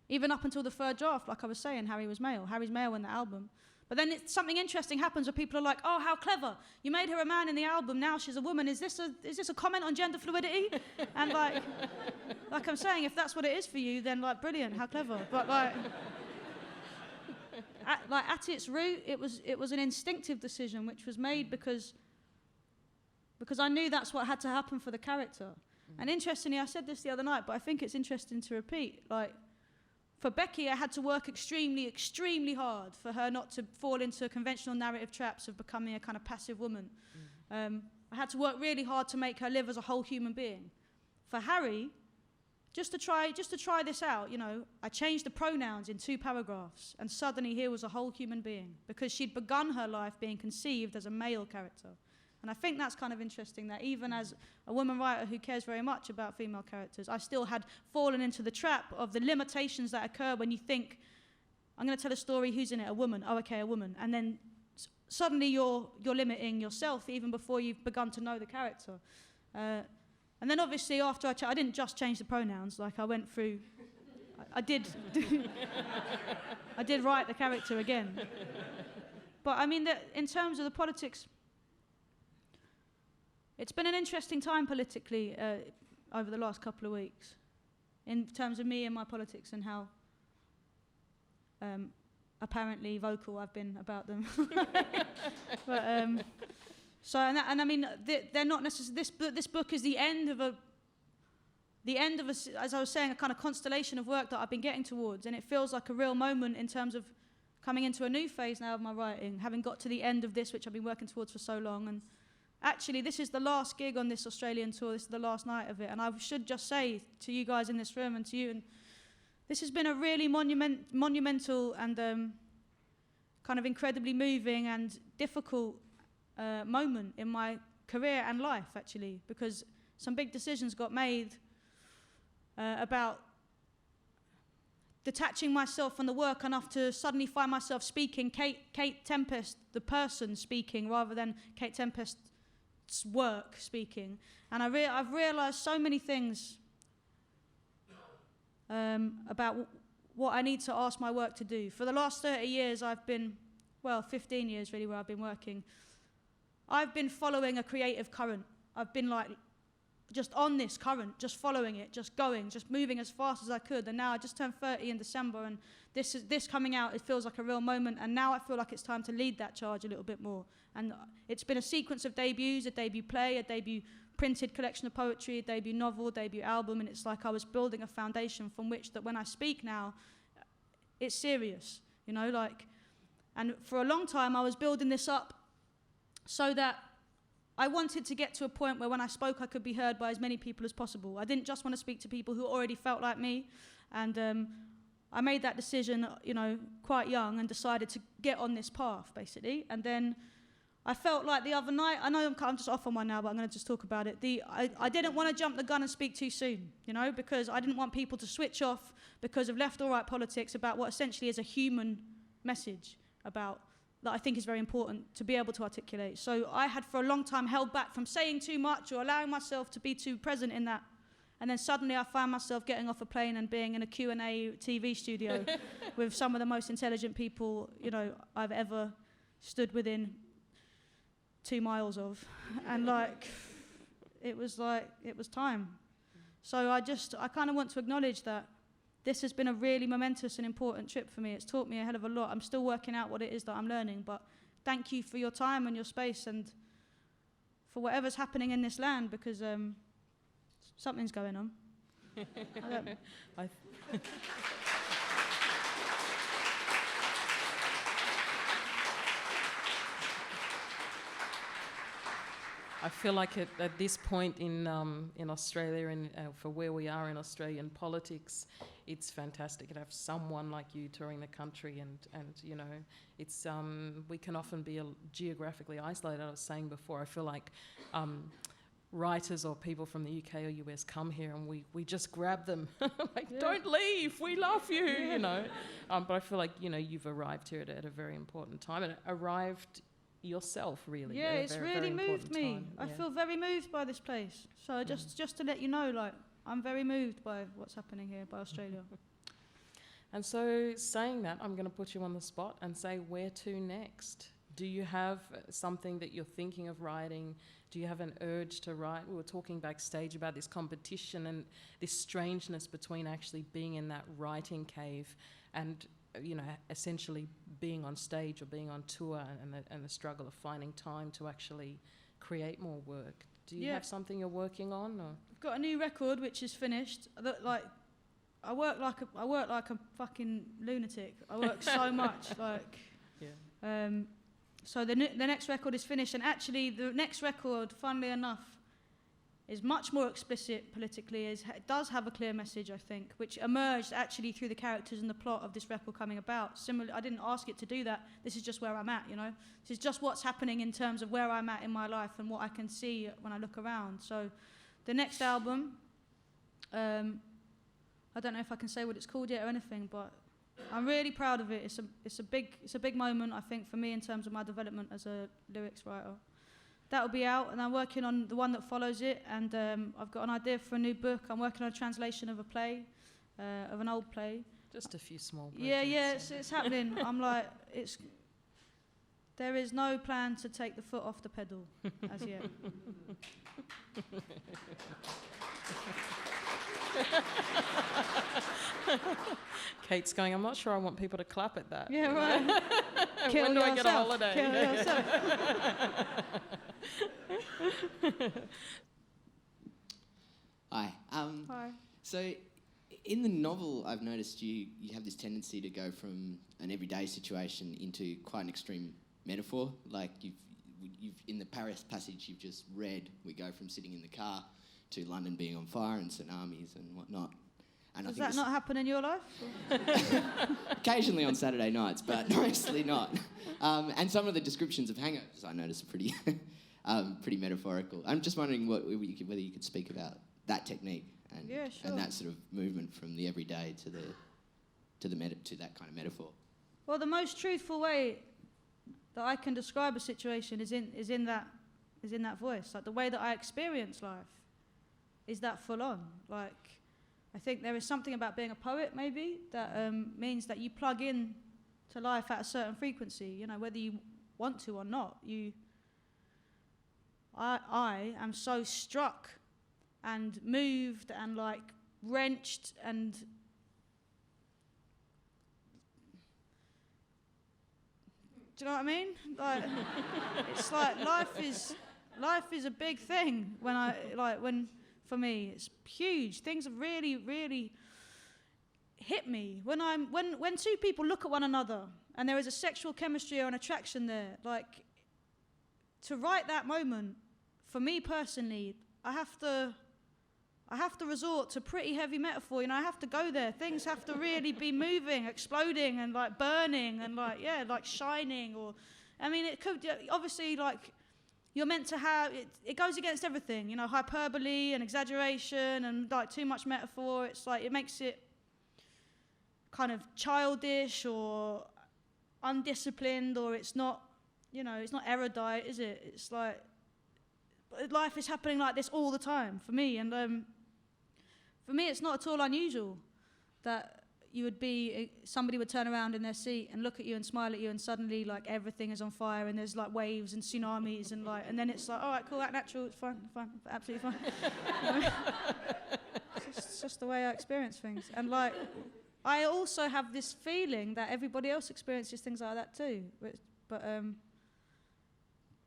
Even up until the third draft, like I was saying, Harry was male. Harry's male in the album. But then something interesting happens where people are like, oh, how clever. You made her a man in the album, now she's a woman. Is this a comment on gender fluidity? And like I'm saying, if that's what it is for you, then brilliant, how clever. But at its root, it was an instinctive decision which was made because I knew that's what had to happen for the character. And interestingly, I said this the other night, but I think it's interesting to repeat, for Becky, I had to work extremely, extremely hard for her not to fall into conventional narrative traps of becoming a kind of passive woman. I had to work really hard to make her live as a whole human being. For Harry, just to try this out, I changed the pronouns in 2 paragraphs, and suddenly here was a whole human being, because she'd begun her life being conceived as a male character. And I think that's kind of interesting, that even as a woman writer who cares very much about female characters, I still had fallen into the trap of the limitations that occur when you think, I'm going to tell a story, who's in it? A woman. Oh, okay, a woman. And then suddenly you're limiting yourself even before you've begun to know the character. And then obviously after I didn't just change the pronouns, I went through, I did. I did write the character again. But I mean, in terms of the politics, it's been an interesting time politically over the last couple of weeks, in terms of me and my politics and how apparently vocal I've been about them. But so and I mean, they're not necessarily. This book is the end of as I was saying, a kind of constellation of work that I've been getting towards, and it feels like a real moment in terms of coming into a new phase now of my writing, having got to the end of this, which I've been working towards for so long. And actually, this is the last gig on this Australian tour. This is the last night of it, and I should just say to you guys in this room and to you, and this has been a really monumental and kind of incredibly moving and difficult moment in my career and life, actually, because some big decisions got made about detaching myself from the work enough to suddenly find myself speaking Kate Tempest, the person speaking, rather than Kate Tempest's work speaking. And I've realised so many things about what I need to ask my work to do. For the last 30 years, 15 years really, where I've been working, I've been following a creative current. I've been like just on this current, just following it, just going, just moving as fast as I could. And now I just turned 30 in December, and this coming out, it feels like a real moment. And now I feel like it's time to lead that charge a little bit more. And it's been a sequence of debuts, a debut play, a debut printed collection of poetry, a debut novel, a debut album, and it's like I was building a foundation from which that when I speak now, it's serious, you know, like. And for a long time I was building this up so that I wanted to get to a point where when I spoke I could be heard by as many people as possible. I didn't just want to speak to people who already felt like me, and I made that decision, you know, quite young, and decided to get on this path, basically. And then I felt like the other night, I know I'm just off on one now, but I'm going to just talk about it. I didn't want to jump the gun and speak too soon, you know, because I didn't want people to switch off because of left or right politics about what essentially is a human message about that I think is very important to be able to articulate. So I had for a long time held back from saying too much or allowing myself to be too present in that. And then suddenly I found myself getting off a plane and being in a Q&A TV studio with some of the most intelligent people, you know, I've ever stood within 2 miles of. And it was time. So I kind of want to acknowledge that this has been a really momentous and important trip for me. It's taught me a hell of a lot. I'm still working out what it is that I'm learning, but thank you for your time and your space and for whatever's happening in this land, because something's going on. I feel like at this point in Australia and for where we are in Australian politics, it's fantastic to have someone like you touring the country, and you know, it's we can often be geographically isolated. I was saying before, I feel like writers or people from the UK or US come here and we just grab them like, yeah. Don't leave, we love you, yeah. You know. But I feel like, you know, you've arrived here at a very important time, and arrived yourself, really. Yeah, it's really moved me. I feel very moved by this place. So just to let you know, like, I'm very moved by what's happening here, by Australia. And so, saying that, I'm going to put you on the spot and say, where to next? Do you have something that you're thinking of writing? Do you have an urge to write? We were talking backstage about this competition and this strangeness between actually being in that writing cave and, you know, essentially being on stage or being on tour, and the struggle of finding time to actually create more work. Do you have something you're working on? Or? I've got a new record which is finished. That, like, I work like a fucking lunatic. I work so much, like. Yeah. So the next record is finished, and actually the next record, funnily enough, is much more explicit politically. It does have a clear message, I think, which emerged actually through the characters and the plot of this record coming about. Similarly, I didn't ask it to do that. This is just where I'm at, you know. This is just what's happening in terms of where I'm at in my life and what I can see when I look around. So the next album, I don't know if I can say what it's called yet or anything, but I'm really proud of it. It's a big moment, I think, for me in terms of my development as a lyrics writer. That'll be out, and I'm working on the one that follows it, and I've got an idea for a new book. I'm working on a translation of a play, of an old play. Just a few small projects. Yeah, it's happening. I'm like, there is no plan to take the foot off the pedal as yet. Kate's going, I'm not sure I want people to clap at that. Yeah, right. When do I get a holiday? Kill yourself. Hi. Hi. So, in the novel, I've noticed you have this tendency to go from an everyday situation into quite an extreme metaphor. Like you've in the Paris passage you've just read, we go from sitting in the car to London being on fire and tsunamis and whatnot. And Does that not happen in your life? Occasionally on Saturday nights, but mostly not. And some of the descriptions of hangovers I notice are pretty, pretty metaphorical. I'm just wondering whether you could speak about that technique and, Yeah, sure. and that sort of movement from the everyday to that kind of metaphor. Well, the most truthful way that I can describe a situation is in that voice. Like the way that I experience life is that full on. Like I think there is something about being a poet maybe that means that you plug in to life at a certain frequency. You know, whether you want to or not. I am so struck and moved and like wrenched and do you know what I mean? Like, it's like life is a big thing when for me it's huge. Things have really, really hit me when two people look at one another and there is a sexual chemistry or an attraction there. Like to write that moment, for me personally, I have to resort to pretty heavy metaphor. You know, I have to go there. Things have to really be moving, exploding, and like burning, and like shining. Or, I mean, it could obviously like you're meant to have it. It goes against everything. You know, hyperbole and exaggeration and like too much metaphor. It's like it makes it kind of childish or undisciplined, or it's not. You know, it's not erudite, is it? It's like life is happening like this all the time for me, and for me it's not at all unusual that you would be somebody would turn around in their seat and look at you and smile at you, and suddenly like everything is on fire and there's like waves and tsunamis and then it's like, all right, cool, act natural, it's fine, absolutely fine. It's just the way I experience things, and like I also have this feeling that everybody else experiences things like that too, but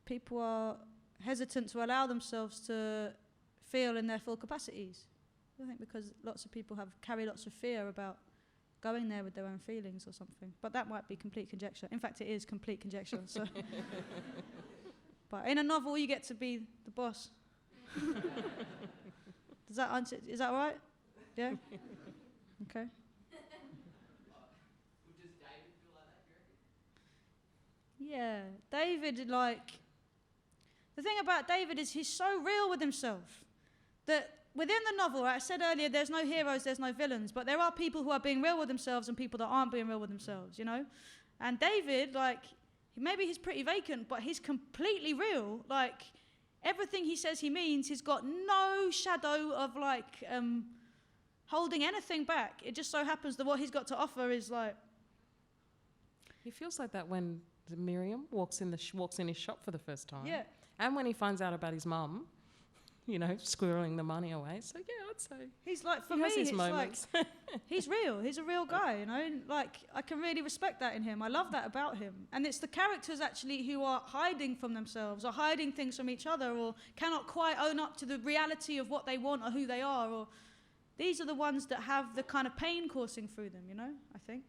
people are hesitant to allow themselves to feel in their full capacities. I think because lots of people carry lots of fear about going there with their own feelings or something. But that might be complete conjecture. In fact, it is complete conjecture. So, but in a novel, you get to be the boss. Does that answer? Is that all right? Yeah. Okay. Does David feel like that, do you reckon? Yeah, David, like, the thing about David is he's so real with himself that within the novel, I said earlier, there's no heroes, there's no villains, but there are people who are being real with themselves and people that aren't being real with themselves, you know? And David, like, maybe he's pretty vacant, but he's completely real. Like, everything he says he means, he's got no shadow of, like, holding anything back. It just so happens that what he's got to offer is, like... He feels like that when Miriam walks in his shop for the first time. Yeah. And when he finds out about his mum, you know, squirreling the money away. So, yeah, I'd say He's like, for he me, has his it's moments. like, he's real. He's a real guy, you know. Like, I can really respect that in him. I love that about him. And it's the characters, actually, who are hiding from themselves or hiding things from each other or cannot quite own up to the reality of what they want or who they are. Or these are the ones that have the kind of pain coursing through them, you know, I think.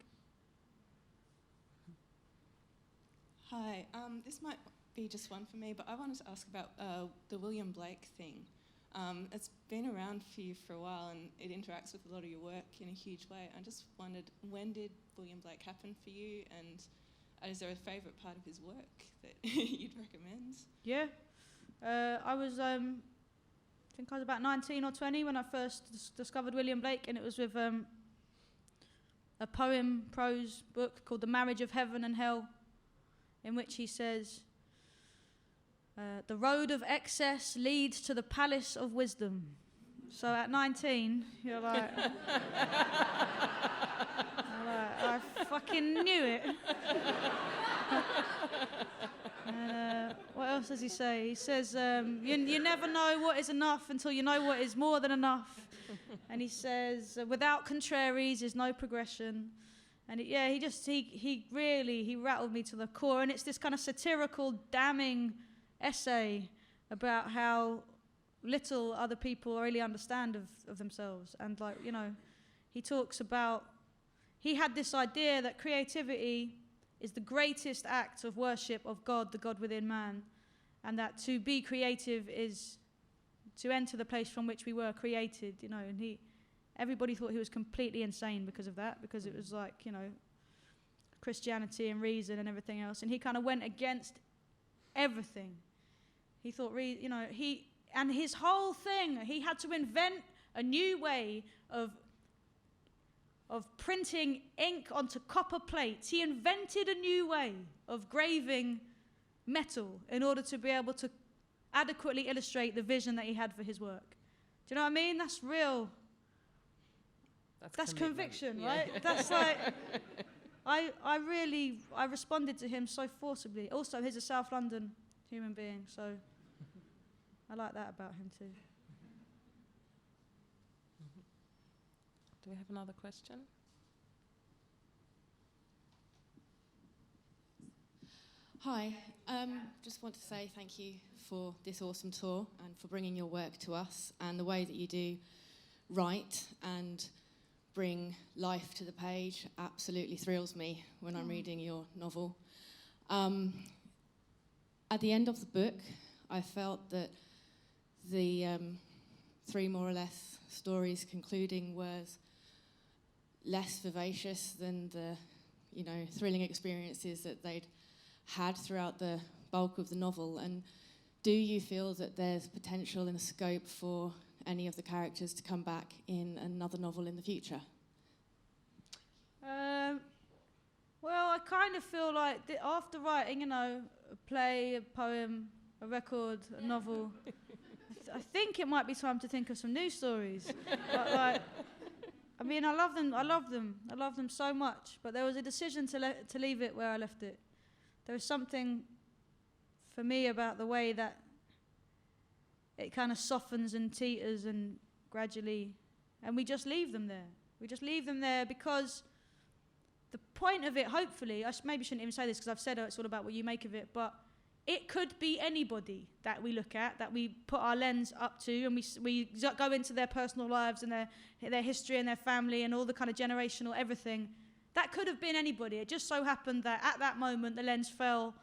Hi, this might be just one for me, but I wanted to ask about the William Blake thing. It's been around for you for a while and it interacts with a lot of your work in a huge way. I just wondered, when did William Blake happen for you, and is there a favourite part of his work that you'd recommend? Yeah. I think I was about 19 or 20 when I first discovered William Blake, and it was with a prose book called The Marriage of Heaven and Hell, in which he says, the road of excess leads to the palace of wisdom. So at 19, you're like, I fucking knew it. What else does he say? He says, you never know what is enough until you know what is more than enough. And he says, without contraries is no progression. And he really rattled me to the core. And it's this kind of satirical, damning essay about how little other people really understand of themselves. And like, you know, he talks about, he had this idea that creativity is the greatest act of worship of God, the God within man. And that to be creative is to enter the place from which we were created, you know. And everybody thought he was completely insane because of that, because it was like, you know, Christianity and reason and everything else. And he kind of went against everything. He thought, you know, and his whole thing, he had to invent a new way of printing ink onto copper plates. He invented a new way of graving metal in order to be able to adequately illustrate the vision that he had for his work. Do you know what I mean? That's real. That's conviction, right? Yeah. That's like, I responded to him so forcibly. Also, he's a South London human being, so I like that about him too. Do we have another question? Hi, just want to say thank you for this awesome tour and for bringing your work to us, and the way that you do write and bring life to the page absolutely thrills me when I'm reading your novel. At the end of the book, I felt that the 3 more or less stories concluding was less vivacious than the, you know, thrilling experiences that they'd had throughout the bulk of the novel. And do you feel that there's potential and scope for any of the characters to come back in another novel in the future? Well, I kind of feel like after writing, you know, a play, a poem, a record, a novel, I think it might be time to think of some new stories. But like, I mean, I love them so much. But there was a decision to leave it where I left it. There was something for me about the way that it kind of softens and teeters and gradually, and we just leave them there. We just leave them there because the point of it, hopefully, I maybe shouldn't even say this because I've said it's all about what you make of it, but it could be anybody that we look at, that we put our lens up to, and we go into their personal lives and their history and their family and all the kind of generational everything. That could have been anybody. It just so happened that at that moment the lens fell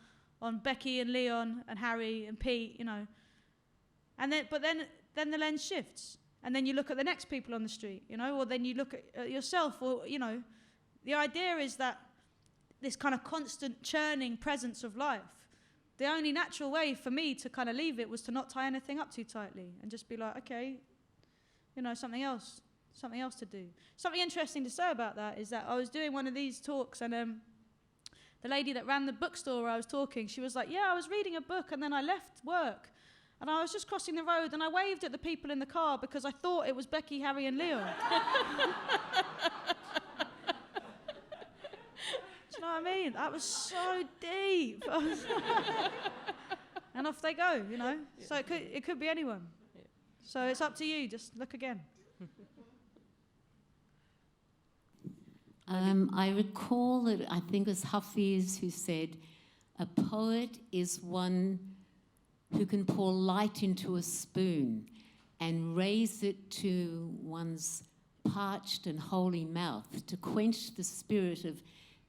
on Becky and Leon and Harry and Pete, you know. And then the lens shifts. And then you look at the next people on the street, you know, or then you look at yourself, or, you know. The idea is that this kind of constant churning presence of life, the only natural way for me to kind of leave it was to not tie anything up too tightly and just be like, okay, you know, something else to do. Something interesting to say about that is that I was doing one of these talks, and the lady that ran the bookstore where I was talking, she was like, yeah, I was reading a book and then I left work and I was just crossing the road and I waved at the people in the car because I thought it was Becky, Harry and Leon. Do you know what I mean? That was so deep. And off they go, you know. Yeah. So it could be anyone. Yeah. So it's up to you. Just look again. I recall that I think it was Hafiz who said, a poet is one who can pour light into a spoon and raise it to one's parched and holy mouth to quench the spirit of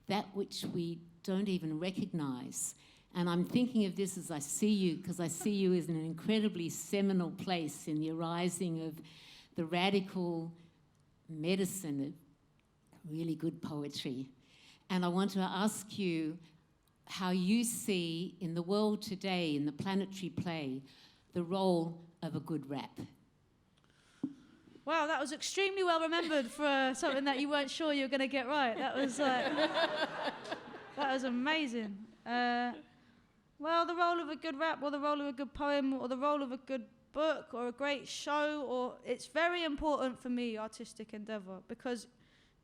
that which we don't even recognize. And I'm thinking of this as I see you, because I see you as an incredibly seminal place in the arising of the radical medicine of really good poetry. And I want to ask you how you see in the world today, in the planetary play, the role of a good rap. Wow, that was extremely well remembered for something that you weren't sure you were going to get right. That was that was amazing. Well, the role of a good rap, or the role of a good poem, or the role of a good book or a great show, or it's very important for me, artistic endeavor, because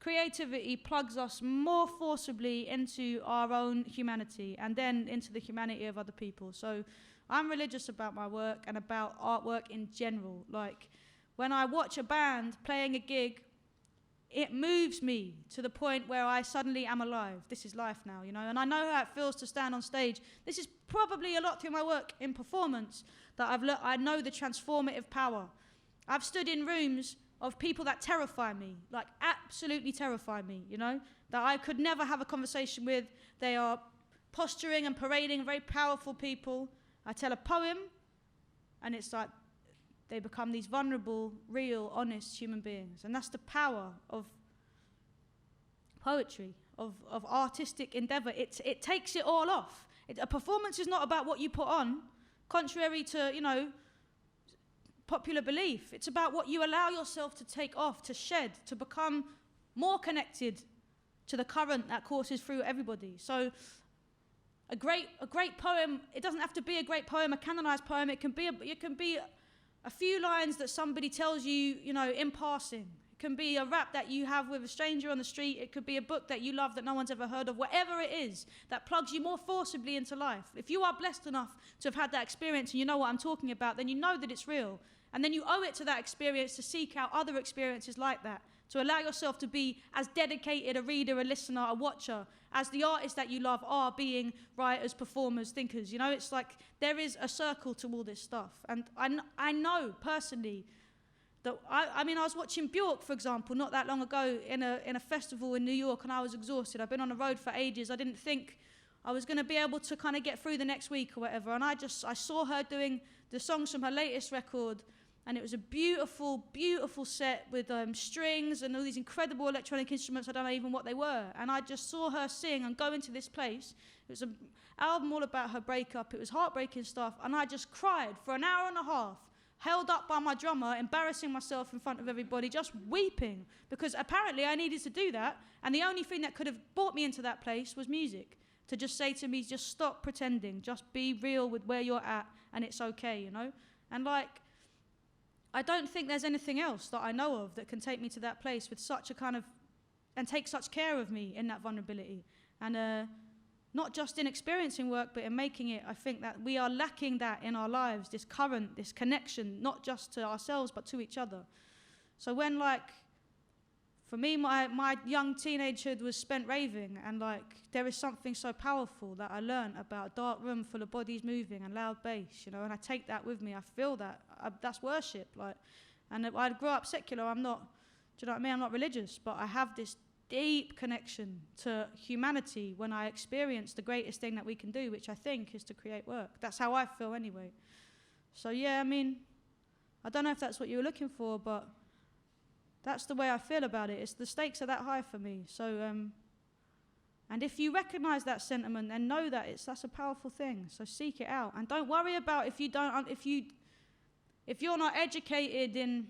creativity plugs us more forcibly into our own humanity and then into the humanity of other people. So I'm religious about my work and about artwork in general. Like, when I watch a band playing a gig, it moves me to the point where I suddenly am alive. This is life now, you know, and I know how it feels to stand on stage. This is probably a lot through my work in performance that I know the transformative power. I've stood in rooms of people that terrify me, like absolutely terrify me, you know, that I could never have a conversation with. They are posturing and parading, very powerful people. I tell a poem, and it's like they become these vulnerable, real, honest human beings. And that's the power of poetry, of artistic endeavor. It takes it all off. A performance is not about what you put on, contrary to, you know, popular belief. It's about what you allow yourself to take off, to shed, to become more connected to the current that courses through everybody. So a great poem, it doesn't have to be a great poem, a canonized poem. It can be a few lines that somebody tells you, you know, in passing. It can be a rap that you have with a stranger on the street. It could be a book that you love that no one's ever heard of. Whatever it is that plugs you more forcibly into life. If you are blessed enough to have had that experience and you know what I'm talking about, then you know that it's real. And then you owe it to that experience to seek out other experiences like that, to allow yourself to be as dedicated a reader, a listener, a watcher, as the artists that you love are being writers, performers, thinkers. You know, it's like there is a circle to all this stuff. And I know personally that, I mean, I was watching Bjork, for example, not that long ago in a festival in New York, and I was exhausted. I've been on the road for ages. I didn't think I was going to be able to kind of get through the next week or whatever. And I saw her doing the songs from her latest record, and it was a beautiful, beautiful set with strings and all these incredible electronic instruments. I don't know even what they were. And I just saw her sing and go into this place. It was an album all about her breakup. It was heartbreaking stuff. And I just cried for an hour and a half, held up by my drummer, embarrassing myself in front of everybody, just weeping. Because apparently I needed to do that. And the only thing that could have brought me into that place was music. To just say to me, just stop pretending. Just be real with where you're at, and it's okay, you know? And like, I don't think there's anything else that I know of that can take me to that place with such a kind of, and take such care of me in that vulnerability. And not just in experiencing work, but in making it. I think that we are lacking that in our lives, this current, this connection, not just to ourselves, but to each other. So when, like, for me, my young teenagehood was spent raving, and like there is something so powerful that I learned about a dark room full of bodies moving and loud bass, you know, and I take that with me. I feel that. That's worship, like. And I grew up secular. I'm not, do you know what I mean? I'm not religious, but I have this deep connection to humanity when I experience the greatest thing that we can do, which I think is to create work. That's how I feel anyway. So yeah, I mean, I don't know if that's what you were looking for, but that's the way I feel about it. It's the stakes are that high for me. So, and if you recognize that sentiment and know that that's a powerful thing, so seek it out. And don't worry about if you're not educated in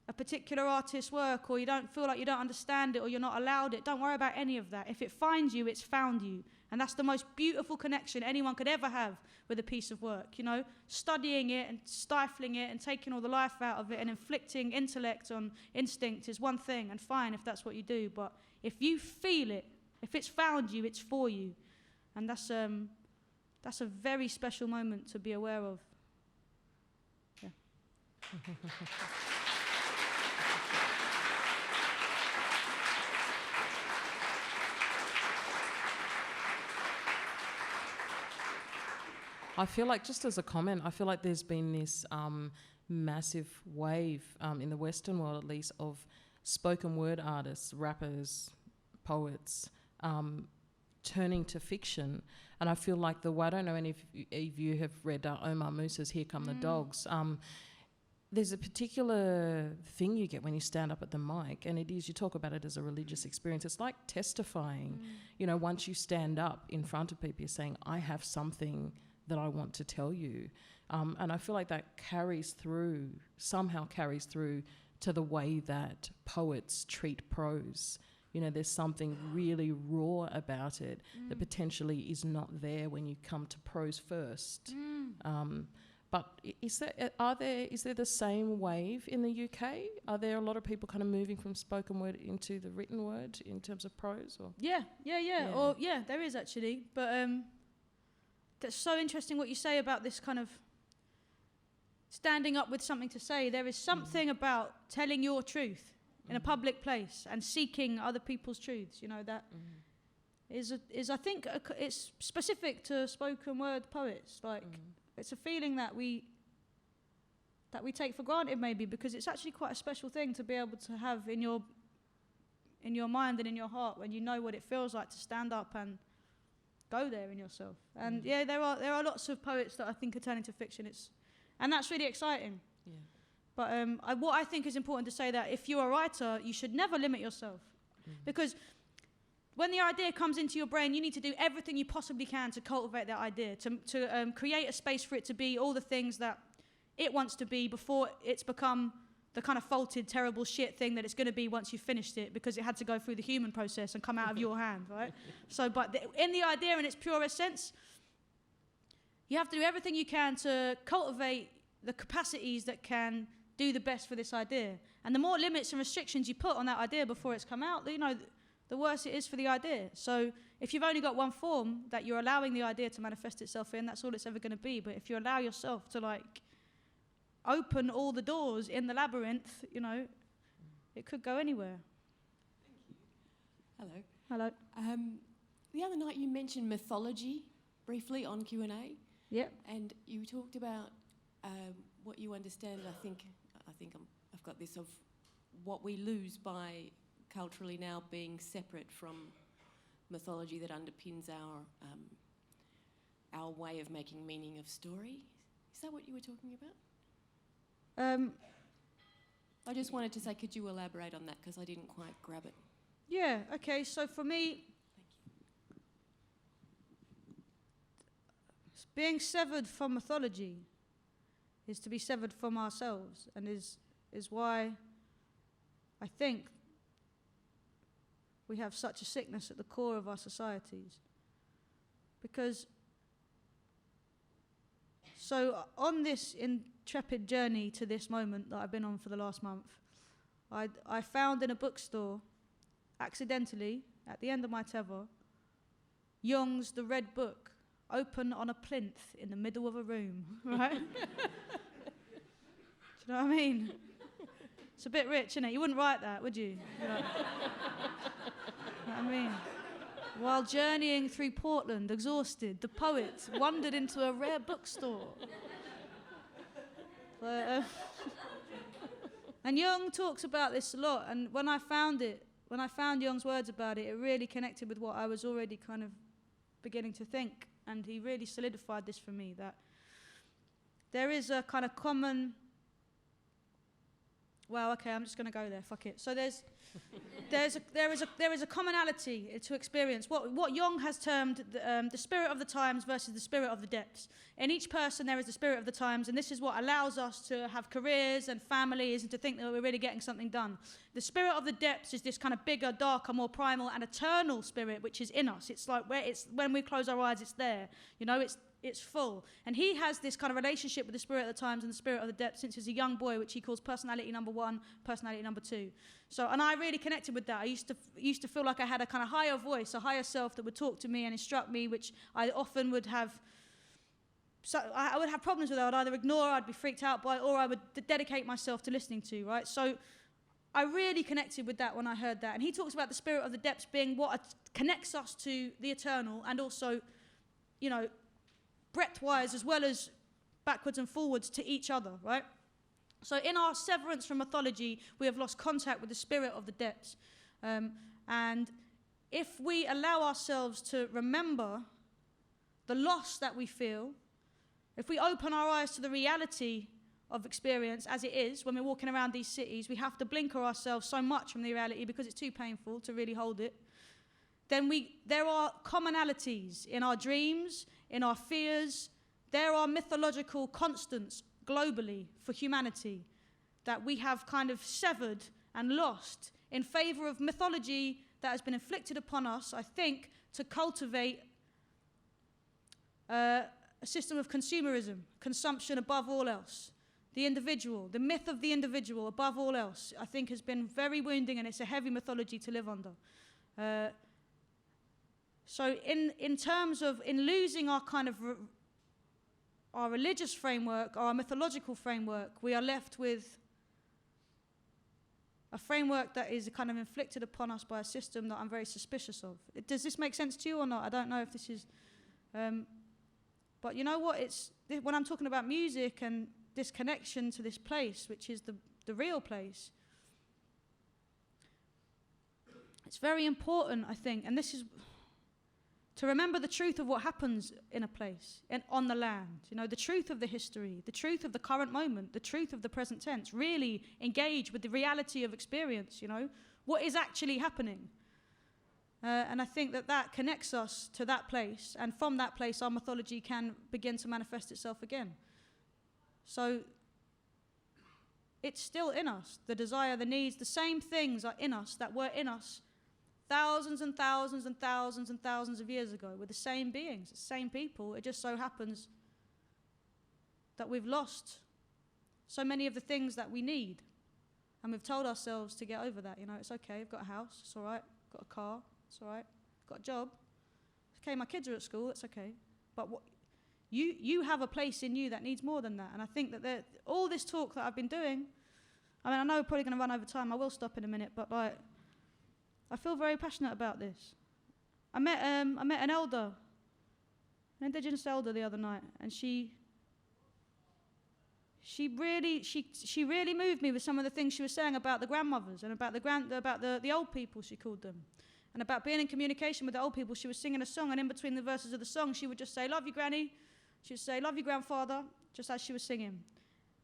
a particular artist's work, or you don't feel like you don't understand it, or you're not allowed it. Don't worry about any of that. If it finds you, it's found you. And that's the most beautiful connection anyone could ever have with a piece of work, you know? Studying it and stifling it and taking all the life out of it and inflicting intellect on instinct is one thing, and fine if that's what you do. But if you feel it, if it's found you, it's for you. And that's a very special moment to be aware of. Yeah. I feel like, just as a comment, I feel like there's been this massive wave, in the Western world at least, of spoken word artists, rappers, poets, turning to fiction. And I feel like I don't know any of you have read Omar Musa's Here Come the Dogs. There's a particular thing you get when you stand up at the mic, and it is, you talk about it as a religious experience. It's like testifying. You know, once you stand up in front of people, you're saying, I have something that I want to tell you. And I feel like that somehow carries through to the way that poets treat prose. You know, there's something really raw about it that potentially is not there when you come to prose first. But is there the same wave in the UK? Are there a lot of people kind of moving from spoken word into the written word in terms of prose? Or Yeah. Or there is actually. But that's so interesting what you say about this kind of standing up with something to say. There is something about telling your truth in a public place and seeking other people's truths. You know, that is I think it's specific to spoken word poets. Like it's a feeling that we take for granted maybe, because it's actually quite a special thing to be able to have in your mind and in your heart when you know what it feels like to stand up and go there in yourself. And there are lots of poets that I think are turning to fiction. And that's really exciting. yeah. But what I think is important to say that if you're a writer, you should never limit yourself. Because when the idea comes into your brain, you need to do everything you possibly can to cultivate that idea, to create a space for it to be all the things that it wants to be before it's become the kind of faulted, terrible shit thing that it's going to be once you've finished it, because it had to go through the human process and come out of your hand, right? So, but in the idea in its purest sense, you have to do everything you can to cultivate the capacities that can do the best for this idea. And the more limits and restrictions you put on that idea before it's come out, the worse it is for the idea. So if you've only got one form that you're allowing the idea to manifest itself in, that's all it's ever going to be. But if you allow yourself to open all the doors in the labyrinth, it could go anywhere. Hello. Hello. The other night you mentioned mythology briefly on Q&A. Yep. And you talked about what you understand, I've got this, of what we lose by culturally now being separate from mythology that underpins our way of making meaning of story. Is that what you were talking about? I just wanted to say, could you elaborate on that, because I didn't quite grab it. Yeah, okay, so for me, being severed from mythology is to be severed from ourselves, and is why I think we have such a sickness at the core of our societies. Because, so on this intrepid journey to this moment that I've been on for the last month, I found in a bookstore, accidentally, at the end of my tether, Jung's The Red Book, open on a plinth in the middle of a room, right? Do you know what I mean? It's a bit rich, isn't it? You wouldn't write that, would you? You know what I mean? While journeying through Portland, exhausted, the poet wandered into a rare bookstore. And Jung talks about this a lot, and when I found Jung's words about it, it really connected with what I was already kind of beginning to think, and he really solidified this for me, that there is a kind of common... Well, okay, I'm just going to go there. Fuck it. So there is a commonality to experience. What Jung has termed the spirit of the times versus the spirit of the depths. In each person, there is the spirit of the times, and this is what allows us to have careers and families and to think that we're really getting something done. The spirit of the depths is this kind of bigger, darker, more primal and eternal spirit which is in us. It's like when we close our eyes, it's there. It's full. And he has this kind of relationship with the spirit of the times and the spirit of the depths since he's a young boy, which he calls personality number 1, personality number 2. So, and I really connected with that. I used to feel like I had a kind of higher voice, a higher self that would talk to me and instruct me, which I often would have. So I would have problems with. I would either ignore, I'd be freaked out by, or I would dedicate myself to listening to. Right. So I really connected with that when I heard that. And he talks about the spirit of the depths being what connects us to the eternal, and also, breadth-wise as well as backwards and forwards to each other, right? So in our severance from mythology, we have lost contact with the spirit of the depths. And if we allow ourselves to remember the loss that we feel, if we open our eyes to the reality of experience as it is when we're walking around these cities, we have to blinker ourselves so much from the reality because it's too painful to really hold it. Then there are commonalities in our dreams, in our fears. There are mythological constants globally for humanity that we have kind of severed and lost in favor of mythology that has been inflicted upon us, I think, to cultivate a system of consumerism, consumption above all else. The individual, the myth of the individual above all else, I think has been very wounding, and it's a heavy mythology to live under. So in terms of, in losing our kind of, our religious framework, our mythological framework, we are left with a framework that is kind of inflicted upon us by a system that I'm very suspicious of. Does this make sense to you or not? I don't know if this is, but you know what, when I'm talking about music and this connection to this place, which is the real place, it's very important, I think, and this is to remember the truth of what happens in a place and on the land, you know, the truth of the history, the truth of the current moment, the truth of the present tense, really engage with the reality of experience, you know, what is actually happening. And I think that connects us to that place, and from that place our mythology can begin to manifest itself again. So it's still in us, the desire, the needs, the same things are in us that were in us thousands and thousands and thousands and thousands of years ago. We're the same beings, the same people. It just so happens that we've lost so many of the things that we need. And we've told ourselves to get over that. You know, it's okay, I've got a house, it's all right. I've got a car, it's all right. I've got a job. It's okay, my kids are at school, it's okay. But what you have a place in you that needs more than that. And I think that all this talk that I've been doing, I mean, I know we're probably going to run over time. I will stop in a minute, but like, I feel very passionate about this. I met an elder, an Indigenous elder the other night, and she really moved me with some of the things she was saying about the grandmothers and about the old people, she called them, and about being in communication with the old people. She was singing a song, and in between the verses of the song, she would just say, "Love you, Granny." She would say, "Love you, grandfather," just as she was singing.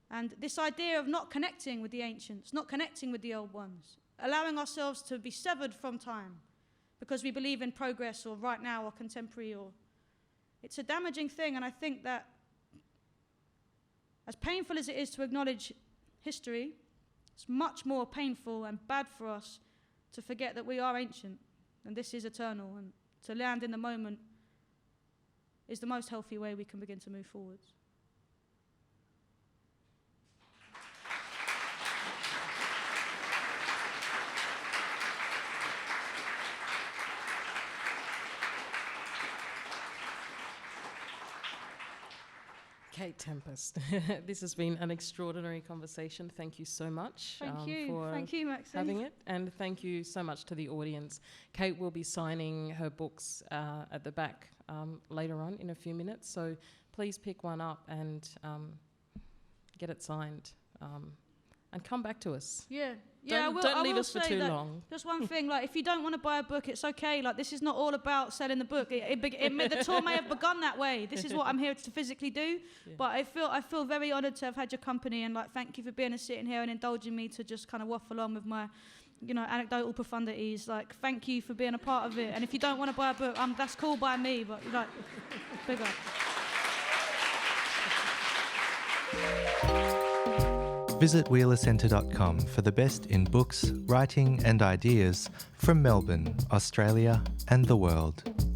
And this idea of not connecting with the ancients, not connecting with the old ones, allowing ourselves to be severed from time because we believe in progress or right now or contemporary, or it's a damaging thing. And I think that as painful as it is to acknowledge history, it's much more painful and bad for us to forget that we are ancient and this is eternal, and to land in the moment is the most healthy way we can begin to move forwards. Kate Tempest, this has been an extraordinary conversation. Thank you so much Thank you, Maxine, having it, and thank you so much to the audience. Kate will be signing her books at the back later on in a few minutes, so please pick one up and get it signed, and come back to us. Yeah. Don't leave us for too long. Just one thing, like, if you don't want to buy a book, it's okay. Like, this is not all about selling the book. The tour may have begun that way. This is what I'm here to physically do. Yeah. But I feel very honoured to have had your company, and like, thank you for being and sitting here and indulging me to just kind of waffle on with my, you know, anecdotal profundities. Like, thank you for being a part of it. And if you don't want to buy a book, that's cool by me. But like, big up. Visit wheelercentre.com for the best in books, writing and ideas from Melbourne, Australia and the world.